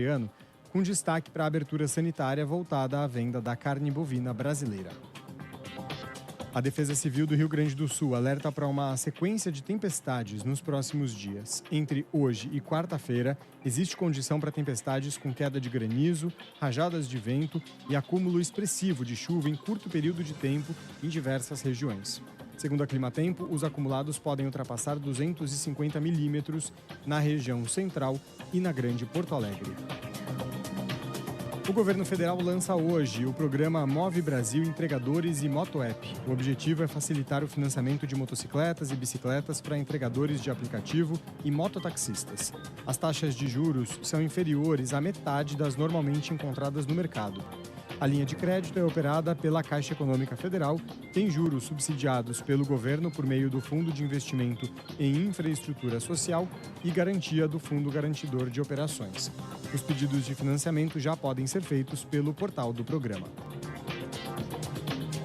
ano, com destaque para a abertura sanitária voltada à venda da carne bovina brasileira. A Defesa Civil do Rio Grande do Sul alerta para uma sequência de tempestades nos próximos dias. Entre hoje e quarta-feira, existe condição para tempestades com queda de granizo, rajadas de vento e acúmulo expressivo de chuva em curto período de tempo em diversas regiões. Segundo a Climatempo, os acumulados podem ultrapassar 250 milímetros na região central e na Grande Porto Alegre. O governo federal lança hoje o programa Move Brasil Entregadores e MotoApp. O objetivo é facilitar o financiamento de motocicletas e bicicletas para entregadores de aplicativo e mototaxistas. As taxas de juros são inferiores à metade das normalmente encontradas no mercado. A linha de crédito é operada pela Caixa Econômica Federal, tem juros subsidiados pelo governo por meio do Fundo de Investimento em Infraestrutura Social e garantia do Fundo Garantidor de Operações. Os pedidos de financiamento já podem ser feitos pelo portal do programa.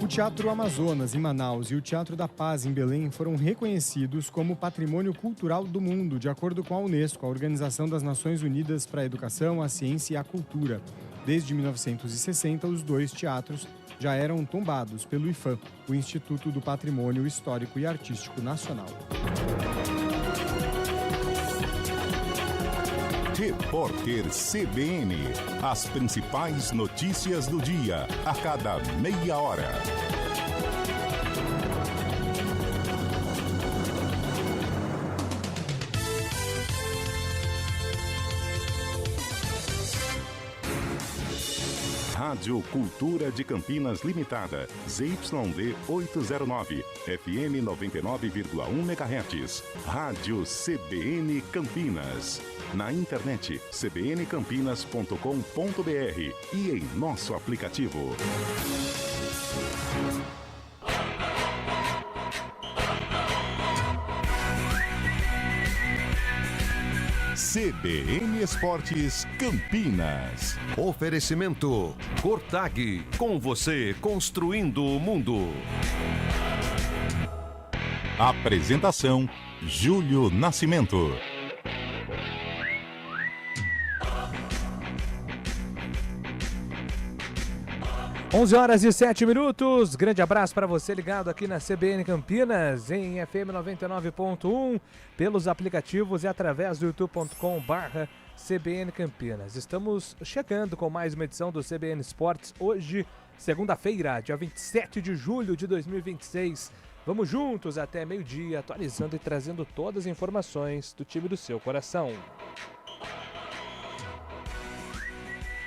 O Teatro Amazonas, em Manaus, e o Teatro da Paz, em Belém, foram reconhecidos como Patrimônio Cultural do Mundo, de acordo com a Unesco, a Organização das Nações Unidas para a Educação, a Ciência e a Cultura. Desde 1960, os dois teatros já eram tombados pelo IPHAN, o Instituto do Patrimônio Histórico e Artístico Nacional. Repórter CBN. As principais notícias do dia, a cada meia hora. Rádio Cultura de Campinas Limitada, ZYD 809, FM 99,1 MHz. Rádio CBN Campinas. Na internet cbncampinas.com.br e em nosso aplicativo. CBN Esportes Campinas. Oferecimento Cortag, com você construindo o mundo. Apresentação Júlio Nascimento. 11h07. Grande abraço para você ligado aqui na CBN Campinas, em FM 99.1, pelos aplicativos e através do youtube.com/CBN Campinas. Estamos chegando com mais uma edição do CBN Esportes, hoje, segunda-feira, dia 27 de julho de 2026. Vamos juntos até meio-dia, atualizando e trazendo todas as informações do time do seu coração.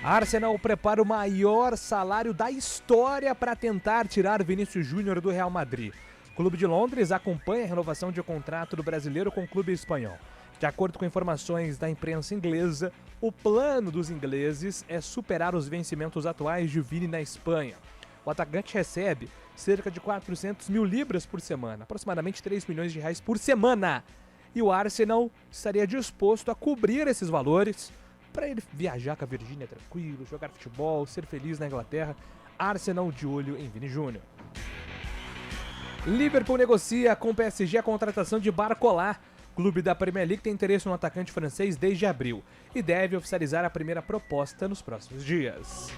Arsenal prepara o maior salário da história para tentar tirar Vinícius Júnior do Real Madrid. O Clube de Londres acompanha a renovação de contrato do brasileiro com o clube espanhol. De acordo com informações da imprensa inglesa, o plano dos ingleses é superar os vencimentos atuais de Vini na Espanha. O atacante recebe cerca de 400 mil libras por semana, aproximadamente 3 milhões de reais por semana. E o Arsenal estaria disposto a cobrir esses valores para ele viajar com a Virgínia tranquilo, jogar futebol, ser feliz na Inglaterra. Arsenal de olho em Vini Júnior. Liverpool negocia com o PSG a contratação de Barcola. O clube da Premier League tem interesse no atacante francês desde abril e deve oficializar a primeira proposta nos próximos dias.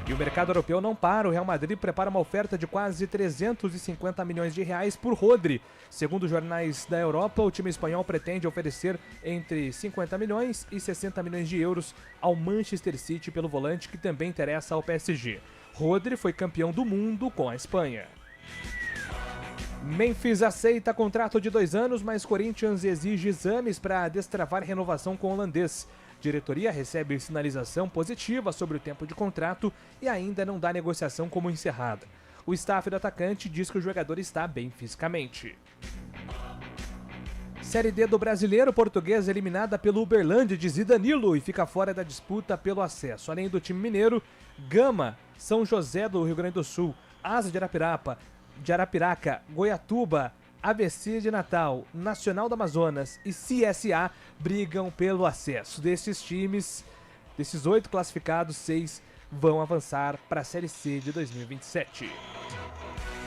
E o mercado europeu não para. O Real Madrid prepara uma oferta de quase 350 milhões de reais por Rodri. Segundo jornais da Europa, o time espanhol pretende oferecer entre 50 milhões e 60 milhões de euros ao Manchester City pelo volante, que também interessa ao PSG. Rodri foi campeão do mundo com a Espanha. Memphis aceita contrato de 2 anos, mas Corinthians exige exames para destravar renovação com o holandês. Diretoria recebe sinalização positiva sobre o tempo de contrato e ainda não dá negociação como encerrada. O staff do atacante diz que o jogador está bem fisicamente. Série D do Brasileiro, Portuguesa eliminada pelo Uberlândia de Zidanilo e fica fora da disputa pelo acesso. Além do time mineiro, Gama, São José do Rio Grande do Sul, Asa de Arapiraca, Goiatuba, ABC de Natal, Nacional do Amazonas e CSA brigam pelo acesso. Desses times, desses 8 classificados, 6 vão avançar para a Série C de 2027.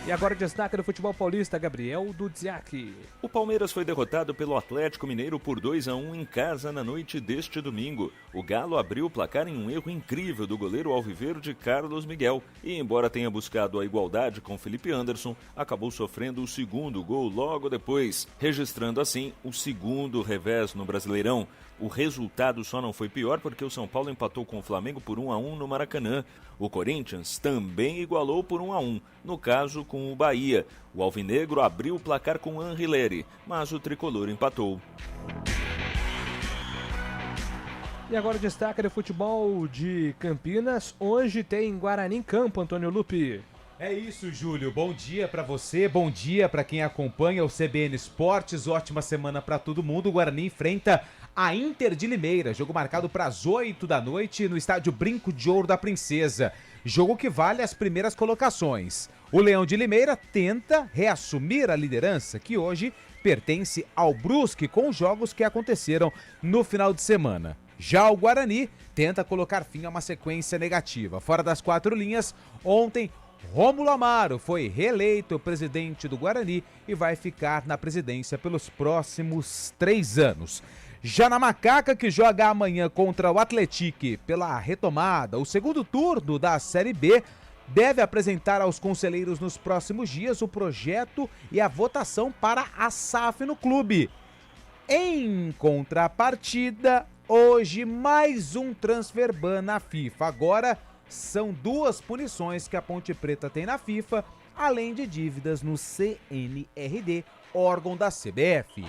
E agora destaque do futebol paulista, Gabriel Dudziak. O Palmeiras foi derrotado pelo Atlético Mineiro por 2-1 em casa na noite deste domingo. O Galo abriu o placar em um erro incrível do goleiro alviverde Carlos Miguel e, embora tenha buscado a igualdade com Felipe Anderson, acabou sofrendo o segundo gol logo depois, registrando assim o segundo revés no Brasileirão. O resultado só não foi pior porque o São Paulo empatou com o Flamengo por 1-1 no Maracanã. O Corinthians também igualou por 1-1, no caso com o Bahia. O alvinegro abriu o placar com Anrileri, mas o tricolor empatou. E agora destaque do futebol de Campinas. Hoje tem Guarani em campo, Antônio Lupi. É isso, Júlio. Bom dia pra você, bom dia pra quem acompanha o CBN Esportes. Ótima semana pra todo mundo. O Guarani enfrenta a Inter de Limeira. Jogo marcado para as 8 da noite no estádio Brinco de Ouro da Princesa. Jogo que vale as primeiras colocações. O Leão de Limeira tenta reassumir a liderança, que hoje pertence ao Brusque, com os jogos que aconteceram no final de semana. Já o Guarani tenta colocar fim a uma sequência negativa. Fora das quatro linhas, ontem Rômulo Amaro foi reeleito presidente do Guarani e vai ficar na presidência pelos próximos 3 anos. Já na Macaca, que joga amanhã contra o Atlético pela retomada, o segundo turno da Série B, deve apresentar aos conselheiros nos próximos dias o projeto e a votação para a SAF no clube. Em contrapartida, hoje mais um transfer ban na FIFA. Agora são 2 punições que a Ponte Preta tem na FIFA, além de dívidas no CNRD, órgão da CBF.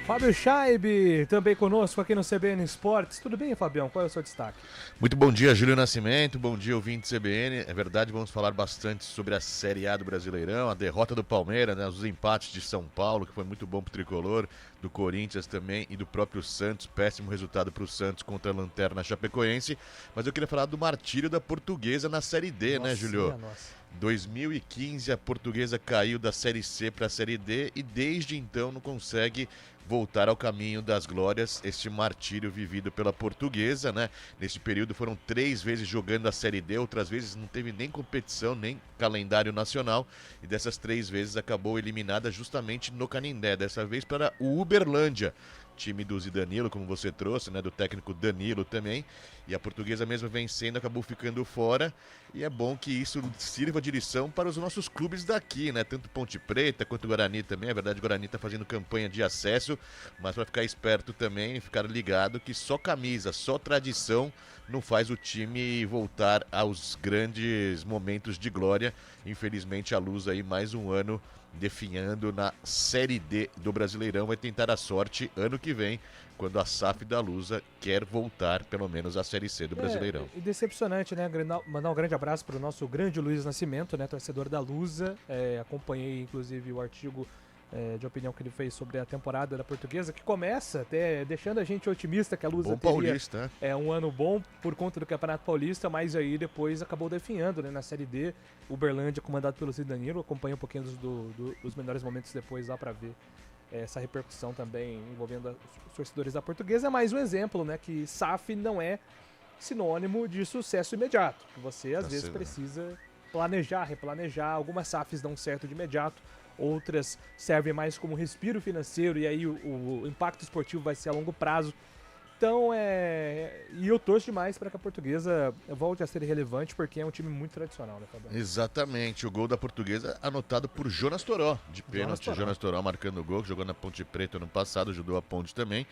Fábio Scheibe, também conosco aqui no CBN Esportes. Tudo bem, Fabião? Qual é o seu destaque? Muito bom dia, Júlio Nascimento. Bom dia, ouvinte CBN. É verdade, vamos falar bastante sobre a Série A do Brasileirão, a derrota do Palmeiras, né, os empates de São Paulo, que foi muito bom pro Tricolor, do Corinthians também e do próprio Santos. Péssimo resultado pro Santos contra a Lanterna Chapecoense. Mas eu queria falar do martírio da Portuguesa na Série D, né, Júlio? 2015 a Portuguesa caiu da Série C para a Série D e desde então não consegue voltar ao caminho das glórias, este martírio vivido pela Portuguesa, né? Nesse período foram 3 vezes jogando a Série D, outras vezes não teve nem competição, nem calendário nacional, e dessas 3 vezes acabou eliminada justamente no Canindé, dessa vez para o Uberlândia, time do Zidanilo, como você trouxe, né, do técnico Danilo também, e a Portuguesa mesmo vencendo acabou ficando fora, e é bom que isso sirva de lição para os nossos clubes daqui, né, tanto Ponte Preta quanto Guarani também. É verdade, o Guarani está fazendo campanha de acesso, mas para ficar esperto também, ficar ligado que só camisa, só tradição não faz o time voltar aos grandes momentos de glória. Infelizmente a Luz aí mais um ano definhando na Série D do Brasileirão, vai tentar a sorte ano que vem, quando a SAF da Lusa quer voltar pelo menos à Série C do Brasileirão. E decepcionante, né? Mandar um grande abraço para o nosso grande Luiz Nascimento, né? Torcedor da Lusa. Acompanhei inclusive o artigo de opinião que ele fez sobre a temporada da Portuguesa, que começa até deixando a gente otimista que a Lusa teria um ano bom por conta do Campeonato Paulista, mas aí depois acabou definhando, né, na Série D. Uberlândia, comandado pelo Zidanilo, acompanha um pouquinho dos melhores momentos depois lá para ver essa repercussão também envolvendo os torcedores da Portuguesa. É mais um exemplo, né, que SAF não é sinônimo de sucesso imediato. Você às vezes precisa planejar, replanejar. Algumas SAFs dão certo de imediato, outras servem mais como respiro financeiro e aí o impacto esportivo vai ser a longo prazo. Então, e eu torço demais para que a Portuguesa volte a ser relevante, porque é um time muito tradicional, né, Fabiano? Exatamente, o gol da Portuguesa anotado por Jonas Toró, de pênalti. Jonas Toró marcando o gol, que jogou na Ponte Preta no passado, ajudou a Ponte também.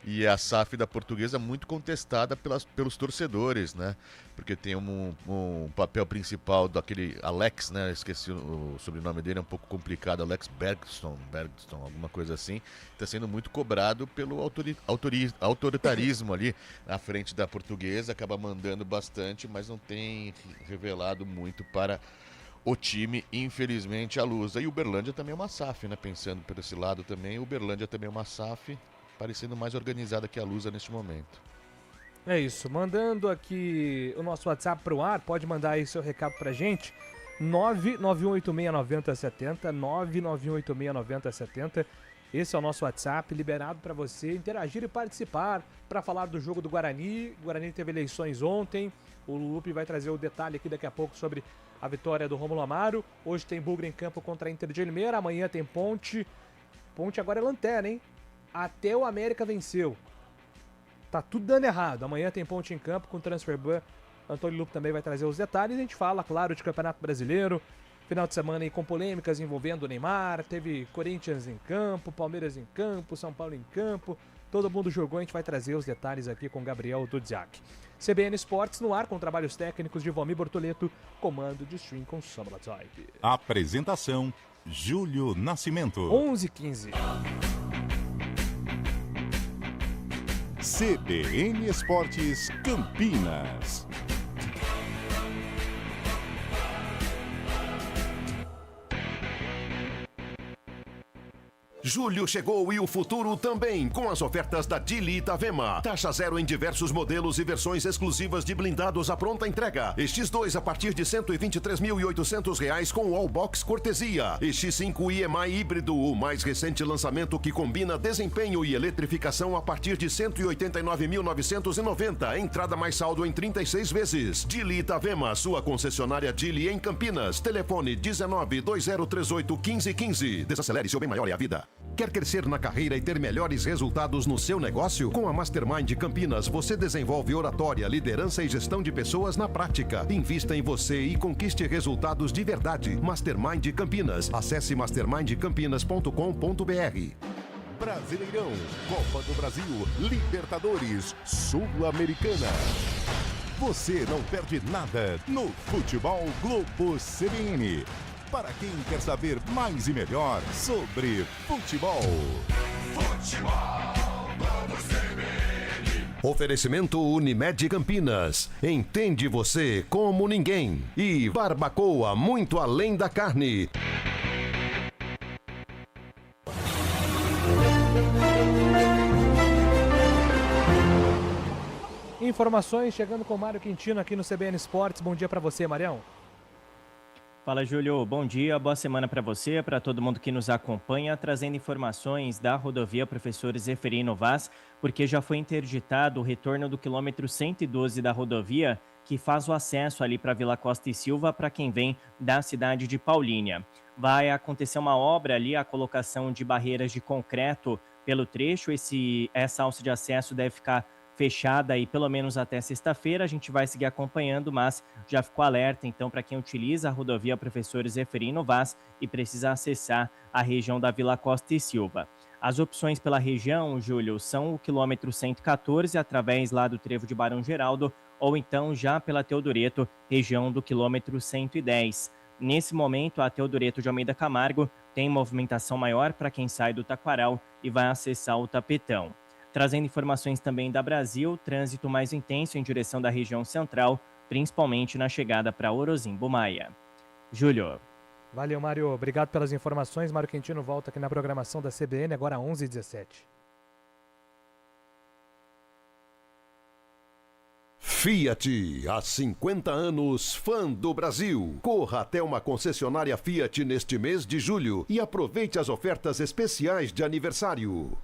E a SAF da Portuguesa muito contestada pelos torcedores, né? Porque tem um papel principal daquele Alex, né? Esqueci o sobrenome dele, é um pouco complicado, Alex Bergstrom, alguma coisa assim. Está sendo muito cobrado pelo autoritarismo ali na frente da Portuguesa, acaba mandando bastante, mas não tem revelado muito para o time, infelizmente, a Lusa. E o Uberlândia também é uma SAF, né? Pensando por esse lado também, o Uberlândia também é uma SAF, parecendo mais organizada que a Lusa neste momento. É isso, mandando aqui o nosso WhatsApp para o ar, pode mandar aí seu recado pra gente, 991869070, 991869070. Esse é o nosso WhatsApp, liberado para você interagir e participar, para falar do jogo do Guarani. O Guarani teve eleições ontem, o Lupe vai trazer o detalhe aqui daqui a pouco sobre a vitória do Rômulo Amaro. Hoje tem Bugre em campo contra a Inter de Limeira. Amanhã tem Ponte. Ponte agora é lanterna, hein? Até o América venceu. Tá tudo dando errado. Amanhã tem Ponte em campo com o Transferban. Antônio Lupo também vai trazer os detalhes. A gente fala, claro, de Campeonato Brasileiro. Final de semana aí com polêmicas envolvendo o Neymar. Teve Corinthians em campo, Palmeiras em campo, São Paulo em campo. Todo mundo jogou, a gente vai trazer os detalhes aqui com Gabriel Dudziak. CBN Esportes no ar com trabalhos técnicos de Valmir Bortoleto, comando de stream com Sombra Type. Apresentação, Júlio Nascimento. 11h15. CBN Esportes Campinas. Julho chegou e o futuro também, com as ofertas da Dili Itavema. Taxa zero em diversos modelos e versões exclusivas de blindados à pronta entrega. X2 a partir de R$ 123.800 com o All-Box cortesia. X5 IMI híbrido, o mais recente lançamento que combina desempenho e eletrificação a partir de R$ 189.990. Entrada mais saldo em 36 vezes. Dili Itavema, sua concessionária Dili em Campinas. Telefone 19-2038-1515. Desacelere, seu bem maior é a vida. Quer crescer na carreira e ter melhores resultados no seu negócio? Com a Mastermind Campinas, você desenvolve oratória, liderança e gestão de pessoas na prática. Invista em você e conquiste resultados de verdade. Mastermind Campinas. Acesse mastermindcampinas.com.br. Brasileirão, Copa do Brasil, Libertadores, Sul-Americana. Você não perde nada no Futebol Globo CBN. Para quem quer saber mais e melhor sobre futebol. Oferecimento Unimed Campinas. Entende você como ninguém. E Barbacoa, muito além da carne. Informações chegando com o Mário Quintino aqui no CBN Esportes. Bom dia para você, Marião. Fala, Júlio. Bom dia, boa semana para você, para todo mundo que nos acompanha, trazendo informações da rodovia Professor Zeferino Vaz, porque já foi interditado o retorno do quilômetro 112 da rodovia, que faz o acesso ali para Vila Costa e Silva para quem vem da cidade de Paulínia. Vai acontecer uma obra ali, a colocação de barreiras de concreto pelo trecho. Essa alça de acesso deve ficar fechada aí pelo menos até sexta-feira. A gente vai seguir acompanhando, mas já ficou alerta então para quem utiliza a rodovia Professor Zeferino Vaz e precisa acessar a região da Vila Costa e Silva. As opções pela região, Júlio, são o quilômetro 114 através lá do trevo de Barão Geraldo ou então já pela Teodoreto, região do quilômetro 110. Nesse momento, a Teodoreto de Almeida Camargo tem movimentação maior para quem sai do Taquaral e vai acessar o Tapetão. Trazendo informações também da Brasil, trânsito mais intenso em direção da região central, principalmente na chegada para Orozimbo Maia. Júlio. Valeu, Mário. Obrigado pelas informações. Mário Quintino volta aqui na programação da CBN, agora 11h17. Fiat, há 50 anos, fã do Brasil. Corra até uma concessionária Fiat neste mês de julho e aproveite as ofertas especiais de aniversário.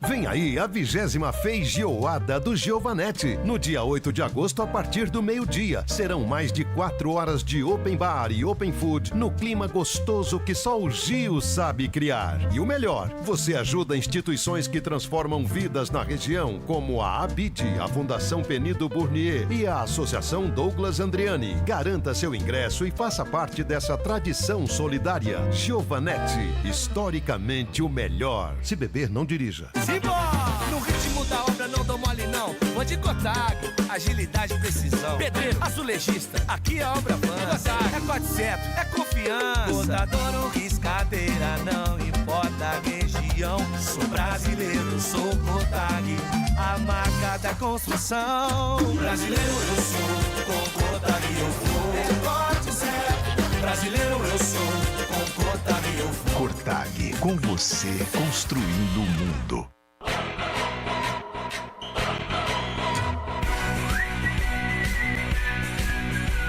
Vem aí a 20ª Feijoada do Giovanetti. No dia 8 de agosto, a partir do meio-dia. Serão mais de 4 horas de open bar e open food no clima gostoso que só o Gio sabe criar. E o melhor, você ajuda instituições que transformam vidas na região, como a ABID, a Fundação Penido Bournier e a Associação Douglas Andriani. Garanta seu ingresso e faça parte dessa tradição solidária. Giovanetti, historicamente o melhor. Se beber, não dirija. No ritmo da obra não dou mole não. Vou de Cotag, agilidade e precisão. Pedreiro, azulejista, aqui a obra avança. É 400, é confiança. Botador ou riscadeira, não importa a região. Sou brasileiro, sou Cotag, a marca da construção. Brasileiro eu sou, com Cotag eu vou. É 400, brasileiro eu sou, com Cotag eu vou. Cotag, com você construindo o mundo.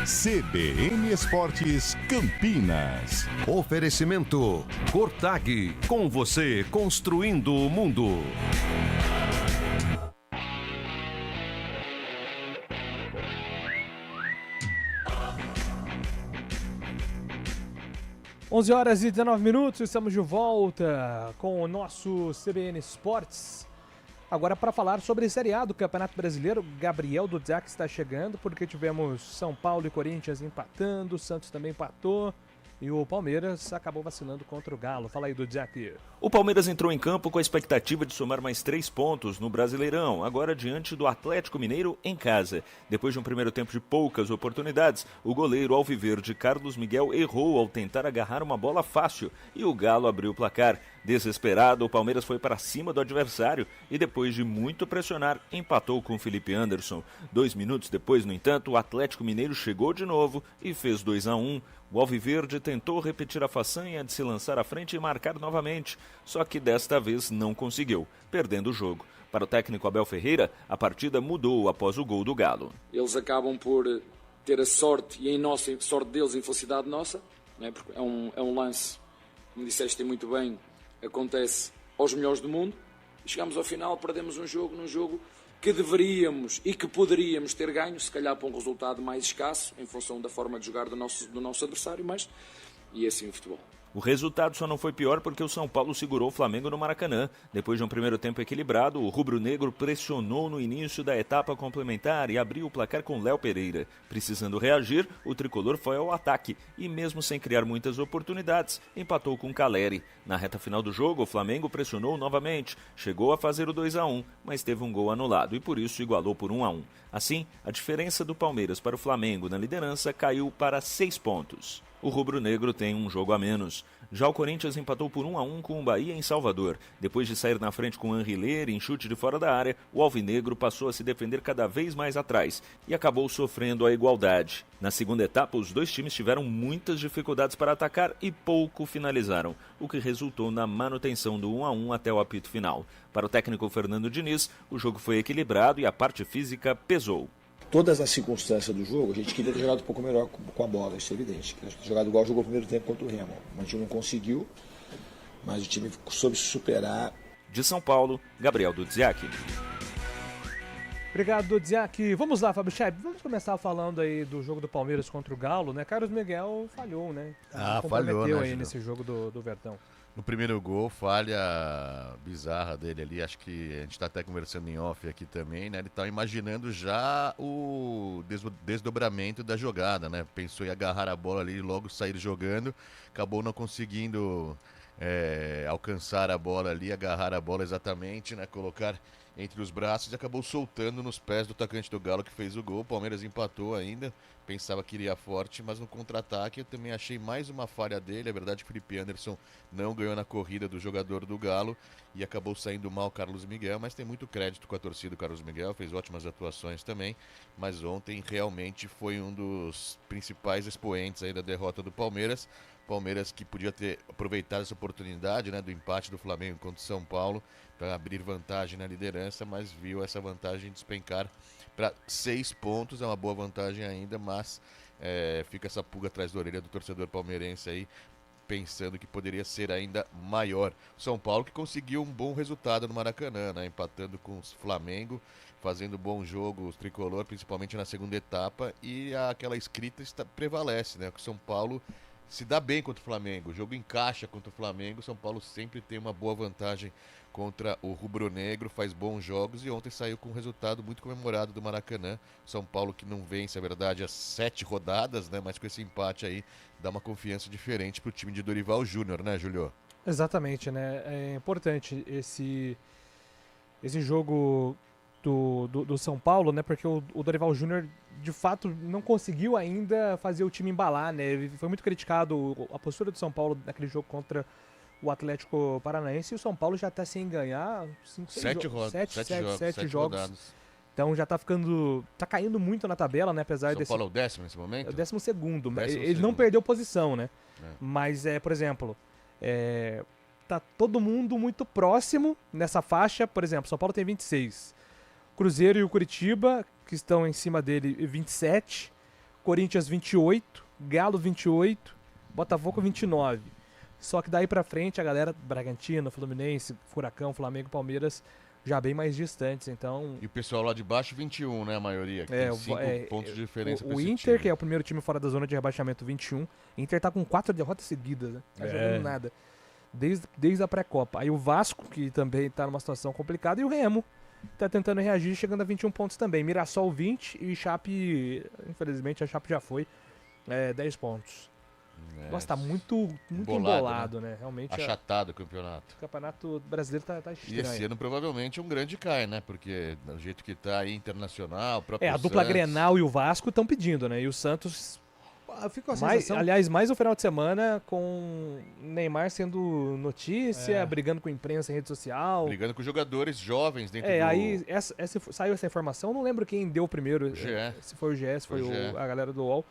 CBN Esportes Campinas. Oferecimento Cortag, com você construindo o mundo. 11h19, estamos de volta com o nosso CBN Esportes. Agora para falar sobre a Série A do Campeonato Brasileiro, Gabriel Dudziak está chegando, porque tivemos São Paulo e Corinthians empatando, o Santos também empatou e o Palmeiras acabou vacilando contra o Galo. Fala aí, Dudziak. O Palmeiras entrou em campo com a expectativa de somar mais 3 pontos no Brasileirão, agora diante do Atlético Mineiro em casa. Depois de um primeiro tempo de poucas oportunidades, o goleiro alviverde Carlos Miguel errou ao tentar agarrar uma bola fácil e o Galo abriu o placar. Desesperado, o Palmeiras foi para cima do adversário e depois de muito pressionar, empatou com Felipe Anderson. 2 minutos depois, no entanto, o Atlético Mineiro chegou de novo e fez 2-1. O alviverde tentou repetir a façanha de se lançar à frente e marcar novamente, só que desta vez não conseguiu, perdendo o jogo. Para o técnico Abel Ferreira, a partida mudou após o gol do Galo. Eles acabam por ter a sorte, e em sorte deles, infelicidade nossa, né? Porque é um lance, como disseste muito bem, acontece aos melhores do mundo. Chegamos ao final, perdemos num jogo que deveríamos e que poderíamos ter ganho, se calhar para um resultado mais escasso, em função da forma de jogar do nosso adversário, mas e assim o futebol. O resultado só não foi pior porque o São Paulo segurou o Flamengo no Maracanã. Depois de um primeiro tempo equilibrado, o rubro-negro pressionou no início da etapa complementar e abriu o placar com Léo Pereira. Precisando reagir, o tricolor foi ao ataque e, mesmo sem criar muitas oportunidades, empatou com Caleri. Na reta final do jogo, o Flamengo pressionou novamente, chegou a fazer o 2-1, mas teve um gol anulado e por isso igualou por 1-1. Assim, a diferença do Palmeiras para o Flamengo na liderança caiu para 6 pontos. O rubro-negro tem um jogo a menos. Já o Corinthians empatou por 1-1 com o Bahia em Salvador. Depois de sair na frente com o Anriler em chute de fora da área, o alvinegro passou a se defender cada vez mais atrás e acabou sofrendo a igualdade. Na segunda etapa, os dois times tiveram muitas dificuldades para atacar e pouco finalizaram, o que resultou na manutenção do 1-1 até o apito final. Para o técnico Fernando Diniz, o jogo foi equilibrado e a parte física pesou. Todas as circunstâncias do jogo, a gente queria ter jogado um pouco melhor com a bola, isso é evidente. Queria ter jogado igual jogou o primeiro tempo contra o Remo. A gente não conseguiu, mas o time soube superar. De São Paulo, Gabriel Dudziak. Obrigado, Dudziak. Vamos lá, Fábio Chaib, vamos começar falando aí do jogo do Palmeiras contra o Galo, né? Carlos Miguel falhou, né? Falhou, né, aí nesse jogo do Verdão. No primeiro gol, falha bizarra dele ali, acho que a gente está até conversando em off aqui também, né? Ele tá imaginando já o desdobramento da jogada, né? Pensou em agarrar a bola ali e logo sair jogando, acabou não conseguindo alcançar a bola ali, agarrar a bola exatamente, né? Colocar entre os braços e acabou soltando nos pés do atacante do Galo que fez o gol. O Palmeiras empatou ainda, pensava que iria forte, mas no contra-ataque eu também achei mais uma falha dele. É verdade que o Felipe Anderson não ganhou na corrida do jogador do Galo e acabou saindo mal o Carlos Miguel, mas tem muito crédito com a torcida do Carlos Miguel, fez ótimas atuações também, mas ontem realmente foi um dos principais expoentes aí da derrota do Palmeiras. Palmeiras que podia ter aproveitado essa oportunidade, né, do empate do Flamengo contra o São Paulo para abrir vantagem na liderança, mas viu essa vantagem despencar para 6 pontos, é uma boa vantagem ainda, mas fica essa pulga atrás da orelha do torcedor palmeirense aí, pensando que poderia ser ainda maior. São Paulo que conseguiu um bom resultado no Maracanã, né, empatando com o Flamengo, fazendo bom jogo, o tricolor, principalmente na segunda etapa, e aquela escrita prevalece, né, que o São Paulo se dá bem contra o Flamengo, o jogo encaixa contra o Flamengo, o São Paulo sempre tem uma boa vantagem contra o rubro-negro, faz bons jogos e ontem saiu com um resultado muito comemorado do Maracanã. São Paulo que não vence, é verdade, as 7 rodadas, né? Mas com esse empate aí dá uma confiança diferente para o time de Dorival Júnior, né, Julio? Exatamente, né? É importante esse jogo do São Paulo, né? Porque o Dorival Júnior de fato não conseguiu ainda fazer o time embalar, né? Ele foi muito criticado a postura do São Paulo naquele jogo contra o Atlético Paranaense, e o São Paulo já está sem ganhar 7 jogos. Rodadas. Então já tá caindo muito na tabela, né? Apesar São Paulo é o 10º nesse momento? É o 12º. Ele não perdeu posição, né? Mas, por exemplo, tá todo mundo muito próximo nessa faixa. Por exemplo, São Paulo tem 26. Cruzeiro e o Curitiba, que estão em cima dele, 27. Corinthians, 28. Galo, 28. Botafogo, 29. Só que daí pra frente a galera, Bragantino, Fluminense, Furacão, Flamengo, Palmeiras, já bem mais distantes, então... E o pessoal lá de baixo, 21, né, a maioria, que tem 5 pontos de diferença pra O esse Inter, time. que é o primeiro time fora da zona de rebaixamento, 21. Inter tá com 4 derrotas seguidas, né? Tá jogando nada. Desde a pré-copa. Aí o Vasco, que também tá numa situação complicada, e o Remo tá tentando reagir, chegando a 21 pontos também. Mirassol 20 e Chape, infelizmente a Chape já foi, 10 pontos. Nossa, tá muito embolado, né? Realmente achatado o campeonato. O campeonato brasileiro tá estranho. E esse ano provavelmente um grande cai, né? Porque do jeito que tá aí, internacional, o próprio a dupla Santos... Grenal e o Vasco estão pedindo, né? E o Santos... Fico com a sensação... Aliás, mais um final de semana com Neymar sendo notícia, brigando com a imprensa em rede social. Brigando com jogadores jovens dentro do... Aí saiu essa informação, não lembro quem deu primeiro. O GE. Se foi o GE, se foi a galera do UOL.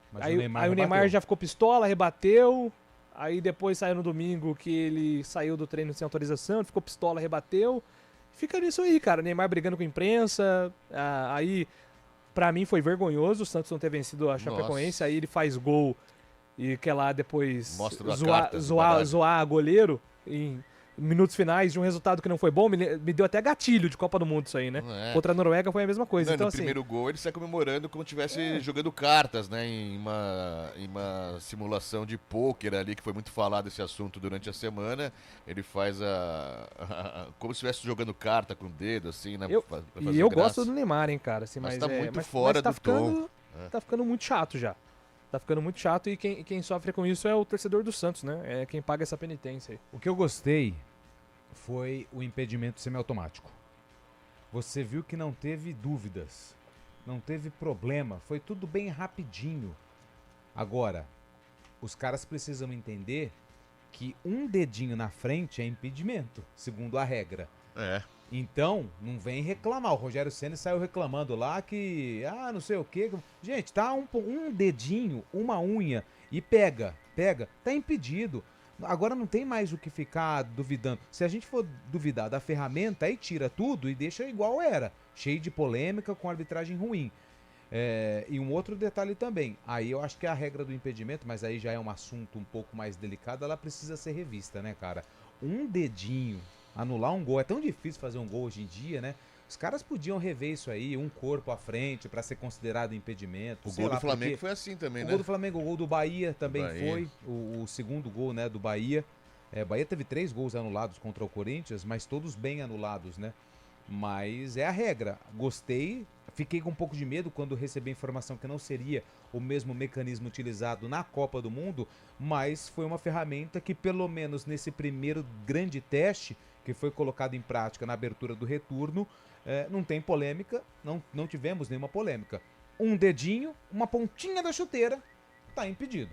Mas aí o Neymar já ficou pistola, rebateu. Aí depois saiu no domingo que ele saiu do treino sem autorização, ficou pistola, rebateu. Fica nisso aí, cara. Neymar brigando com a imprensa. Aí, pra mim, foi vergonhoso o Santos não ter vencido a Chapecoense. Aí ele faz gol e quer lá depois zoar goleiro em minutos finais de um resultado que não foi bom. Me deu até gatilho de Copa do Mundo isso aí, né? Contra a Noruega foi a mesma coisa. Então, no primeiro gol ele sai comemorando como se estivesse jogando cartas, né? Em uma simulação de pôquer ali, que foi muito falado esse assunto durante a semana. Ele faz como se estivesse jogando carta com o dedo, assim, né? Eu gosto do Neymar, hein, cara. Assim, mas tá muito fora do tom. Tá ficando muito chato já. Tá ficando muito chato e quem sofre com isso é o torcedor do Santos, né? É quem paga essa penitência aí. O que eu gostei foi o impedimento semiautomático. Você viu que não teve dúvidas, não teve problema, foi tudo bem rapidinho. Agora, os caras precisam entender que um dedinho na frente é impedimento, segundo a regra. Então, não vem reclamar. O Rogério Ceni saiu reclamando lá que, não sei o quê. Gente, tá um dedinho, uma unha e pega, tá impedido. Agora não tem mais o que ficar duvidando. Se a gente for duvidar da ferramenta, aí tira tudo e deixa igual era. Cheio de polêmica, com arbitragem ruim. E um outro detalhe também. Aí eu acho que a regra do impedimento, mas aí já é um assunto um pouco mais delicado, ela precisa ser revista, né, cara? Um dedinho, anular um gol. É tão difícil fazer um gol hoje em dia, né? Os caras podiam rever isso aí, um corpo à frente pra ser considerado impedimento. O gol do Flamengo foi assim também, né? O gol do Flamengo, o gol do Bahia também foi. O segundo gol, né, do Bahia. Bahia teve 3 gols anulados contra o Corinthians, mas todos bem anulados, né? Mas é a regra. Gostei, fiquei com um pouco de medo quando recebi a informação que não seria o mesmo mecanismo utilizado na Copa do Mundo, mas foi uma ferramenta que, pelo menos nesse primeiro grande teste, que foi colocado em prática na abertura do retorno, não tem polêmica, não tivemos nenhuma polêmica. Um dedinho, uma pontinha da chuteira, tá impedido.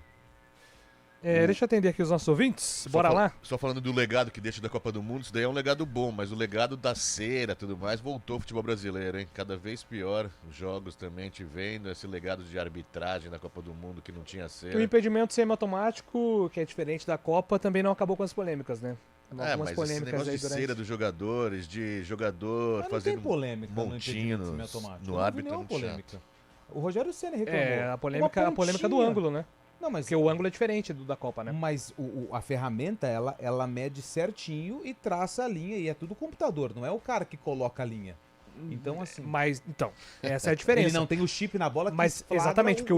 Deixa eu atender aqui os nossos ouvintes, bora lá? Só falando do legado que deixa da Copa do Mundo, isso daí é um legado bom, mas o legado da cera e tudo mais voltou ao futebol brasileiro, hein? Cada vez pior, os jogos também te vendo, esse legado de arbitragem da Copa do Mundo que não tinha cera. O impedimento semiautomático, que é diferente da Copa, também não acabou com as polêmicas, né? Mas esse negócio de cera dos jogadores, de jogador fazendo montinho no árbitro, não polêmica. O Rogério Ceni reclamou. A polêmica do ângulo, né? Não, mas porque o ângulo é diferente da Copa, né? Mas a ferramenta, ela mede certinho e traça a linha, e é tudo computador, não é o cara que coloca a linha. Então, assim... essa é a diferença. Ele não tem o chip na bola que Mas, exatamente, porque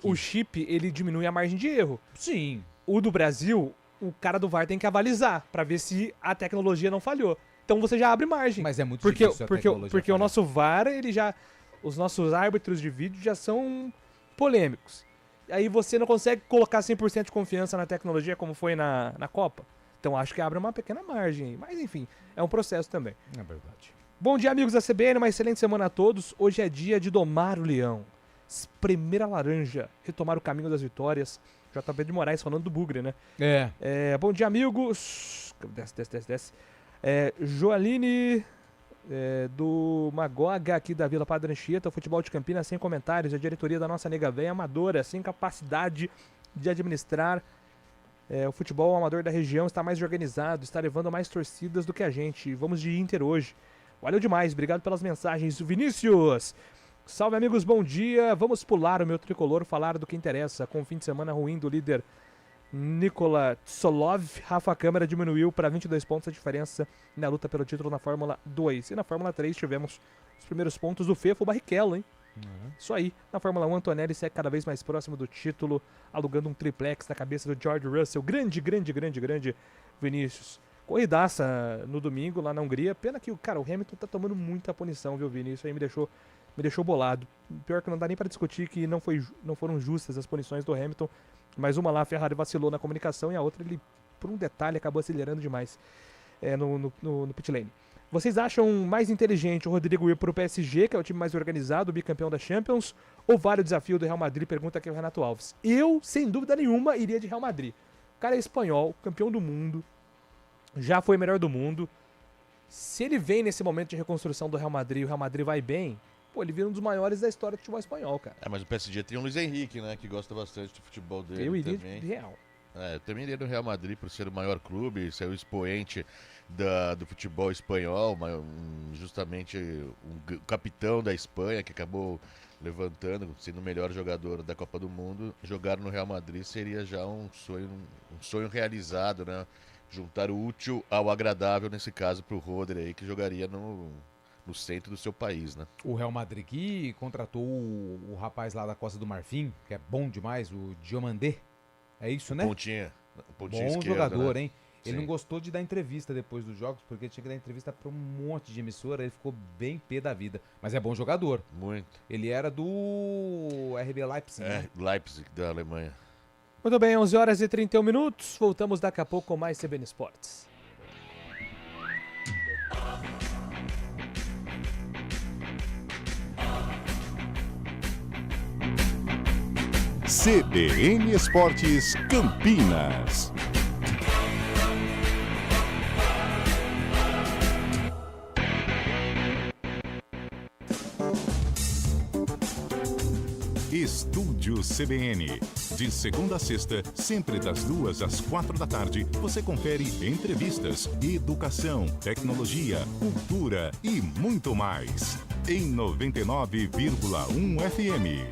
o chip, ele diminui a margem de erro. Sim. O do Brasil, o cara do VAR tem que avalizar, pra ver se a tecnologia não falhou. Então você já abre margem. Mas é muito difícil porque o nosso VAR, os nossos árbitros de vídeo já são polêmicos. Aí você não consegue colocar 100% de confiança na tecnologia como foi na Copa. Então acho que abre uma pequena margem. Mas enfim, é um processo também. É verdade. Bom dia, amigos da CBN, uma excelente semana a todos. Hoje é dia de domar o leão, espremer a laranja, retomar o caminho das vitórias. JB de Moraes falando do Bugre, né? Bom dia, amigos. Desce. Joaline... do Magoga aqui da Vila Padre Anchieta, o futebol de Campinas sem comentários, a diretoria da nossa nega véia amadora, sem capacidade de administrar o futebol amador da região, está mais organizado, está levando mais torcidas do que a gente. Vamos de Inter hoje. Valeu demais, obrigado pelas mensagens. Vinícius, salve amigos, bom dia. Vamos pular o meu tricolor, falar do que interessa, com o fim de semana ruim do líder Nikola Tsolov. Rafa Câmara diminuiu para 22 pontos a diferença na luta pelo título na Fórmula 2. E na Fórmula 3 tivemos os primeiros pontos do Fefo Barrichello, hein? Isso aí. Na Fórmula 1, Antonelli segue cada vez mais próximo do título, alugando um triplex na cabeça do George Russell. Grande Vinícius. Corridaça no domingo lá na Hungria. Pena que o Hamilton tá tomando muita punição, viu, Vini? Isso aí me deixou bolado. Pior que não dá nem para discutir que não foram justas as punições do Hamilton. Mas uma lá, a Ferrari vacilou na comunicação e a outra, ele, por um detalhe, acabou acelerando demais no pit lane. Vocês acham mais inteligente o Rodrigo ir para o PSG, que é o time mais organizado, o bicampeão da Champions, ou vale o desafio do Real Madrid? Pergunta aqui o Renato Alves. Eu, sem dúvida nenhuma, iria de Real Madrid. O cara é espanhol, campeão do mundo, já foi melhor do mundo. Se ele vem nesse momento de reconstrução do Real Madrid e o Real Madrid vai bem, ele vira um dos maiores da história do futebol espanhol, cara. Mas o PSG tem o Luiz Henrique, né, que gosta bastante do futebol dele. Eu iria também. de Real. Eu também iria do Real Madrid por ser o maior clube, ser o expoente do futebol espanhol, justamente o capitão da Espanha, que acabou levantando, sendo o melhor jogador da Copa do Mundo. Jogar no Real Madrid seria já um sonho realizado, né? Juntar o útil ao agradável, nesse caso, para o Rodri aí, que jogaria no centro do seu país, né? O Real Madrid que contratou o rapaz lá da Costa do Marfim, que é bom demais, o Diomandé. É isso, né? Pontinha bom esquerda, jogador, né? hein? Ele Sim. não gostou de dar entrevista depois dos jogos, porque tinha que dar entrevista para um monte de emissora, ele ficou bem pé da vida. Mas é bom jogador. Muito. Ele era do RB Leipzig. né? Leipzig, da Alemanha. Muito bem, 11 horas e 31 minutos. Voltamos daqui a pouco com mais CBN Esportes. CBN Esportes Campinas. Estúdio CBN. De segunda a sexta, sempre das 2 às 4 da tarde, você confere entrevistas, educação, tecnologia, cultura e muito mais. Em 99,1 FM.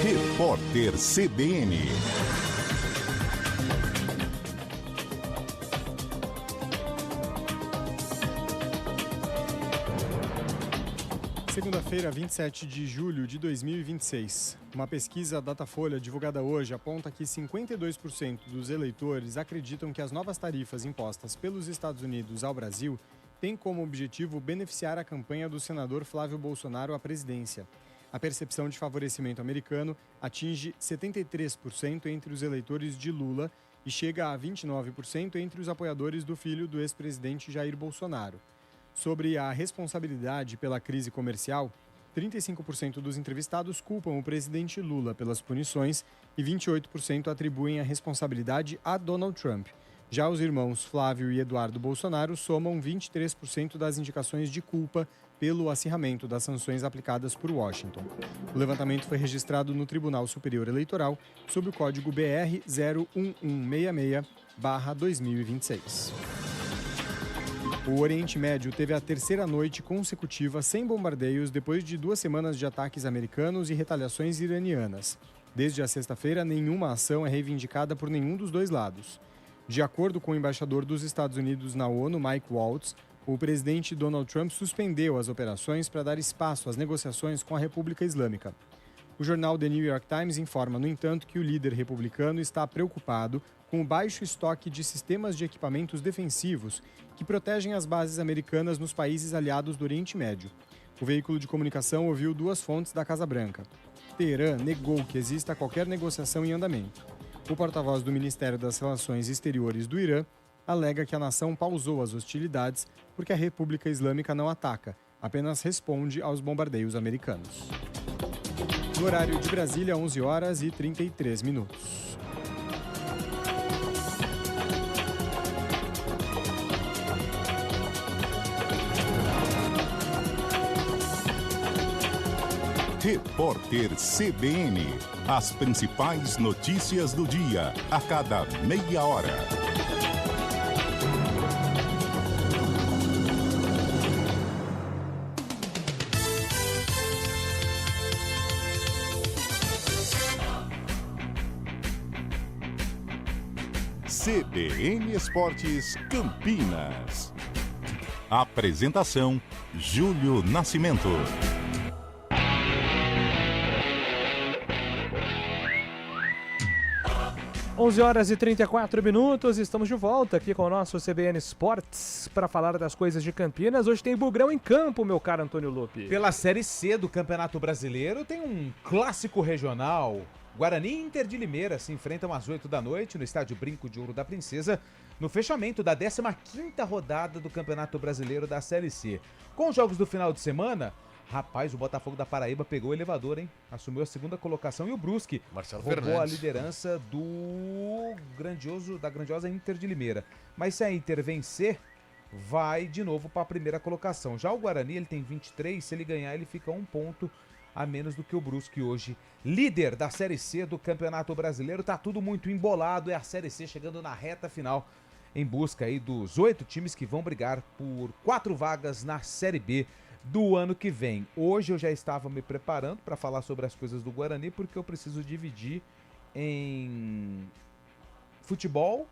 Repórter CBN. Segunda-feira, 27 de julho de 2026. Uma pesquisa Datafolha divulgada hoje aponta que 52% dos eleitores acreditam que as novas tarifas impostas pelos Estados Unidos ao Brasil têm como objetivo beneficiar a campanha do senador Flávio Bolsonaro à presidência. A percepção de favorecimento americano atinge 73% entre os eleitores de Lula e chega a 29% entre os apoiadores do filho do ex-presidente Jair Bolsonaro. Sobre a responsabilidade pela crise comercial, 35% dos entrevistados culpam o presidente Lula pelas punições e 28% atribuem a responsabilidade a Donald Trump. Já os irmãos Flávio e Eduardo Bolsonaro somam 23% das indicações de culpa pelo acirramento das sanções aplicadas por Washington. O levantamento foi registrado no Tribunal Superior Eleitoral sob o código BR 01166/2026. O Oriente Médio teve a terceira noite consecutiva sem bombardeios depois de 2 semanas de ataques americanos e retaliações iranianas. Desde a sexta-feira, nenhuma ação é reivindicada por nenhum dos dois lados. De acordo com o embaixador dos Estados Unidos na ONU, Mike Waltz, o presidente Donald Trump suspendeu as operações para dar espaço às negociações com a República Islâmica. O jornal The New York Times informa, no entanto, que o líder republicano está preocupado com o baixo estoque de sistemas de equipamentos defensivos que protegem as bases americanas nos países aliados do Oriente Médio. O veículo de comunicação ouviu 2 fontes da Casa Branca. Teherã negou que exista qualquer negociação em andamento. O porta-voz do Ministério das Relações Exteriores do Irã alega que a nação pausou as hostilidades porque a República Islâmica não ataca, apenas responde aos bombardeios americanos. No horário de Brasília, 11 horas e 33 minutos. Repórter CBN. As principais notícias do dia, a cada meia hora. CBN Esportes Campinas. Apresentação: Júlio Nascimento. 11h34, estamos de volta aqui com o nosso CBN Esportes para falar das coisas de Campinas. Hoje tem Bugrão em campo, meu caro Antônio Lupe. Pela Série C do Campeonato Brasileiro tem um clássico regional. Guarani e Inter de Limeira se enfrentam às 8 da noite no estádio Brinco de Ouro da Princesa, no fechamento da 15ª rodada do Campeonato Brasileiro da Série C. Com os jogos do final de semana, rapaz, o Botafogo da Paraíba pegou o elevador, hein? Assumiu a segunda colocação e o Brusque roubou a liderança da grandiosa Inter de Limeira. Mas se a Inter vencer, vai de novo para a primeira colocação. Já o Guarani, ele tem 23, se ele ganhar, ele fica 1 ponto a menos do que o Brusque hoje. Líder da Série C do Campeonato Brasileiro, tá tudo muito embolado, é a Série C chegando na reta final, em busca aí dos 8 times que vão brigar por 4 vagas na Série B do ano que vem. Hoje eu já estava me preparando para falar sobre as coisas do Guarani, porque eu preciso dividir em futebol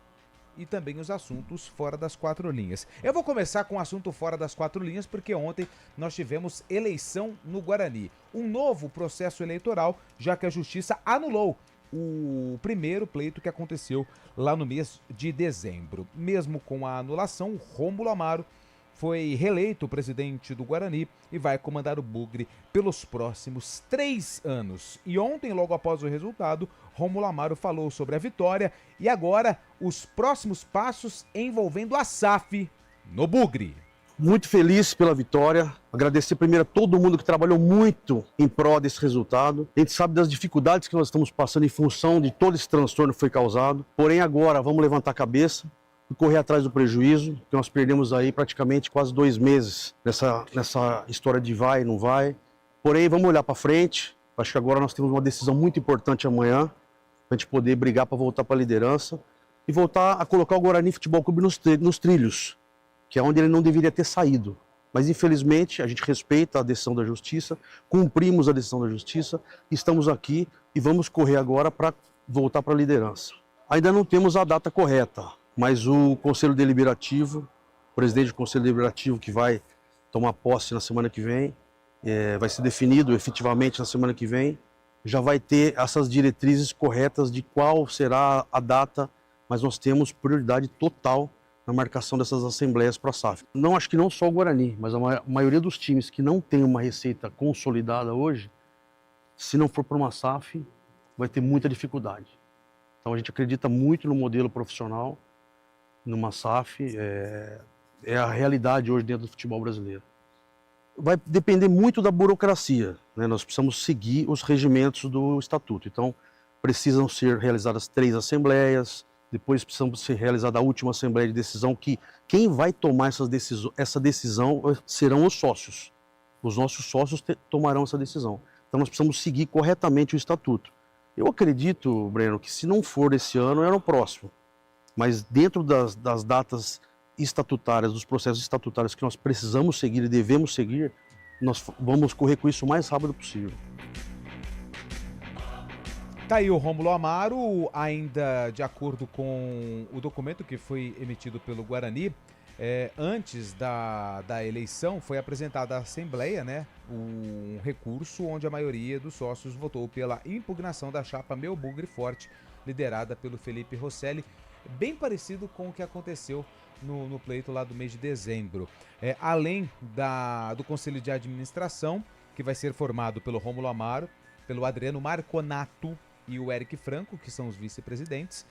e também os assuntos fora das 4 linhas. Eu vou começar com o assunto fora das 4 linhas, porque ontem nós tivemos eleição no Guarani. Um novo processo eleitoral, já que a Justiça anulou o primeiro pleito que aconteceu lá no mês de dezembro. Mesmo com a anulação, o Rômulo Amaro foi reeleito presidente do Guarani e vai comandar o Bugre pelos próximos 3 anos. E ontem, logo após o resultado, Rômulo Amaro falou sobre a vitória e agora os próximos passos envolvendo a SAF no Bugre. Muito feliz pela vitória, agradecer primeiro a todo mundo que trabalhou muito em prol desse resultado. A gente sabe das dificuldades que nós estamos passando em função de todo esse transtorno que foi causado. Porém agora vamos levantar a cabeça e correr atrás do prejuízo, que nós perdemos aí praticamente quase 2 meses nessa história de vai e não vai. Porém, vamos olhar para frente. Acho que agora nós temos uma decisão muito importante amanhã, para a gente poder brigar para voltar para a liderança e voltar a colocar o Guarani Futebol Clube nos trilhos, que é onde ele não deveria ter saído. Mas, infelizmente, a gente respeita a decisão da Justiça, cumprimos a decisão da Justiça, estamos aqui e vamos correr agora para voltar para a liderança. Ainda não temos a data correta, mas o Conselho Deliberativo, o presidente do Conselho Deliberativo que vai tomar posse na semana que vem, vai ser definido efetivamente na semana que vem, já vai ter essas diretrizes corretas de qual será a data, mas nós temos prioridade total na marcação dessas assembleias para a SAF. Não, acho que não só o Guarani, mas a maioria dos times que não tem uma receita consolidada hoje, se não for para uma SAF, vai ter muita dificuldade. Então a gente acredita muito no modelo profissional, numa SAF, é a realidade hoje dentro do futebol brasileiro. Vai depender muito da burocracia, né? Nós precisamos seguir os regimentos do estatuto. Então, precisam ser realizadas 3 assembleias, depois precisamos ser realizada a última assembleia de decisão, que quem vai tomar essa decisão serão os sócios. Os nossos sócios tomarão essa decisão. Então, nós precisamos seguir corretamente o estatuto. Eu acredito, Breno, que se não for esse ano, é no próximo. Mas dentro das datas estatutárias, dos processos estatutários que nós precisamos seguir e devemos seguir, nós vamos correr com isso o mais rápido possível. Tá aí o Rômulo Amaro, ainda de acordo com o documento que foi emitido pelo Guarani, antes da eleição foi apresentada à Assembleia, né, um recurso onde a maioria dos sócios votou pela impugnação da chapa Meu Bugre Forte, liderada pelo Felipe Rosselli, bem parecido com o que aconteceu no pleito lá do mês de dezembro. Além do Conselho de Administração, que vai ser formado pelo Rômulo Amaro, pelo Adriano Marconato e o Eric Franco, que são os vice-presidentes.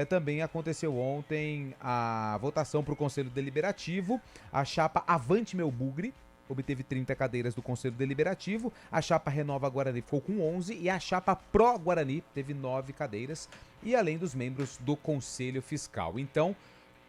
Também aconteceu ontem a votação para o Conselho Deliberativo. A chapa Avante Meu Bugre obteve 30 cadeiras do Conselho Deliberativo. A chapa Renova Guarani ficou com 11 e a chapa Pro Guarani teve 9 cadeiras. E além dos membros do Conselho Fiscal. Então,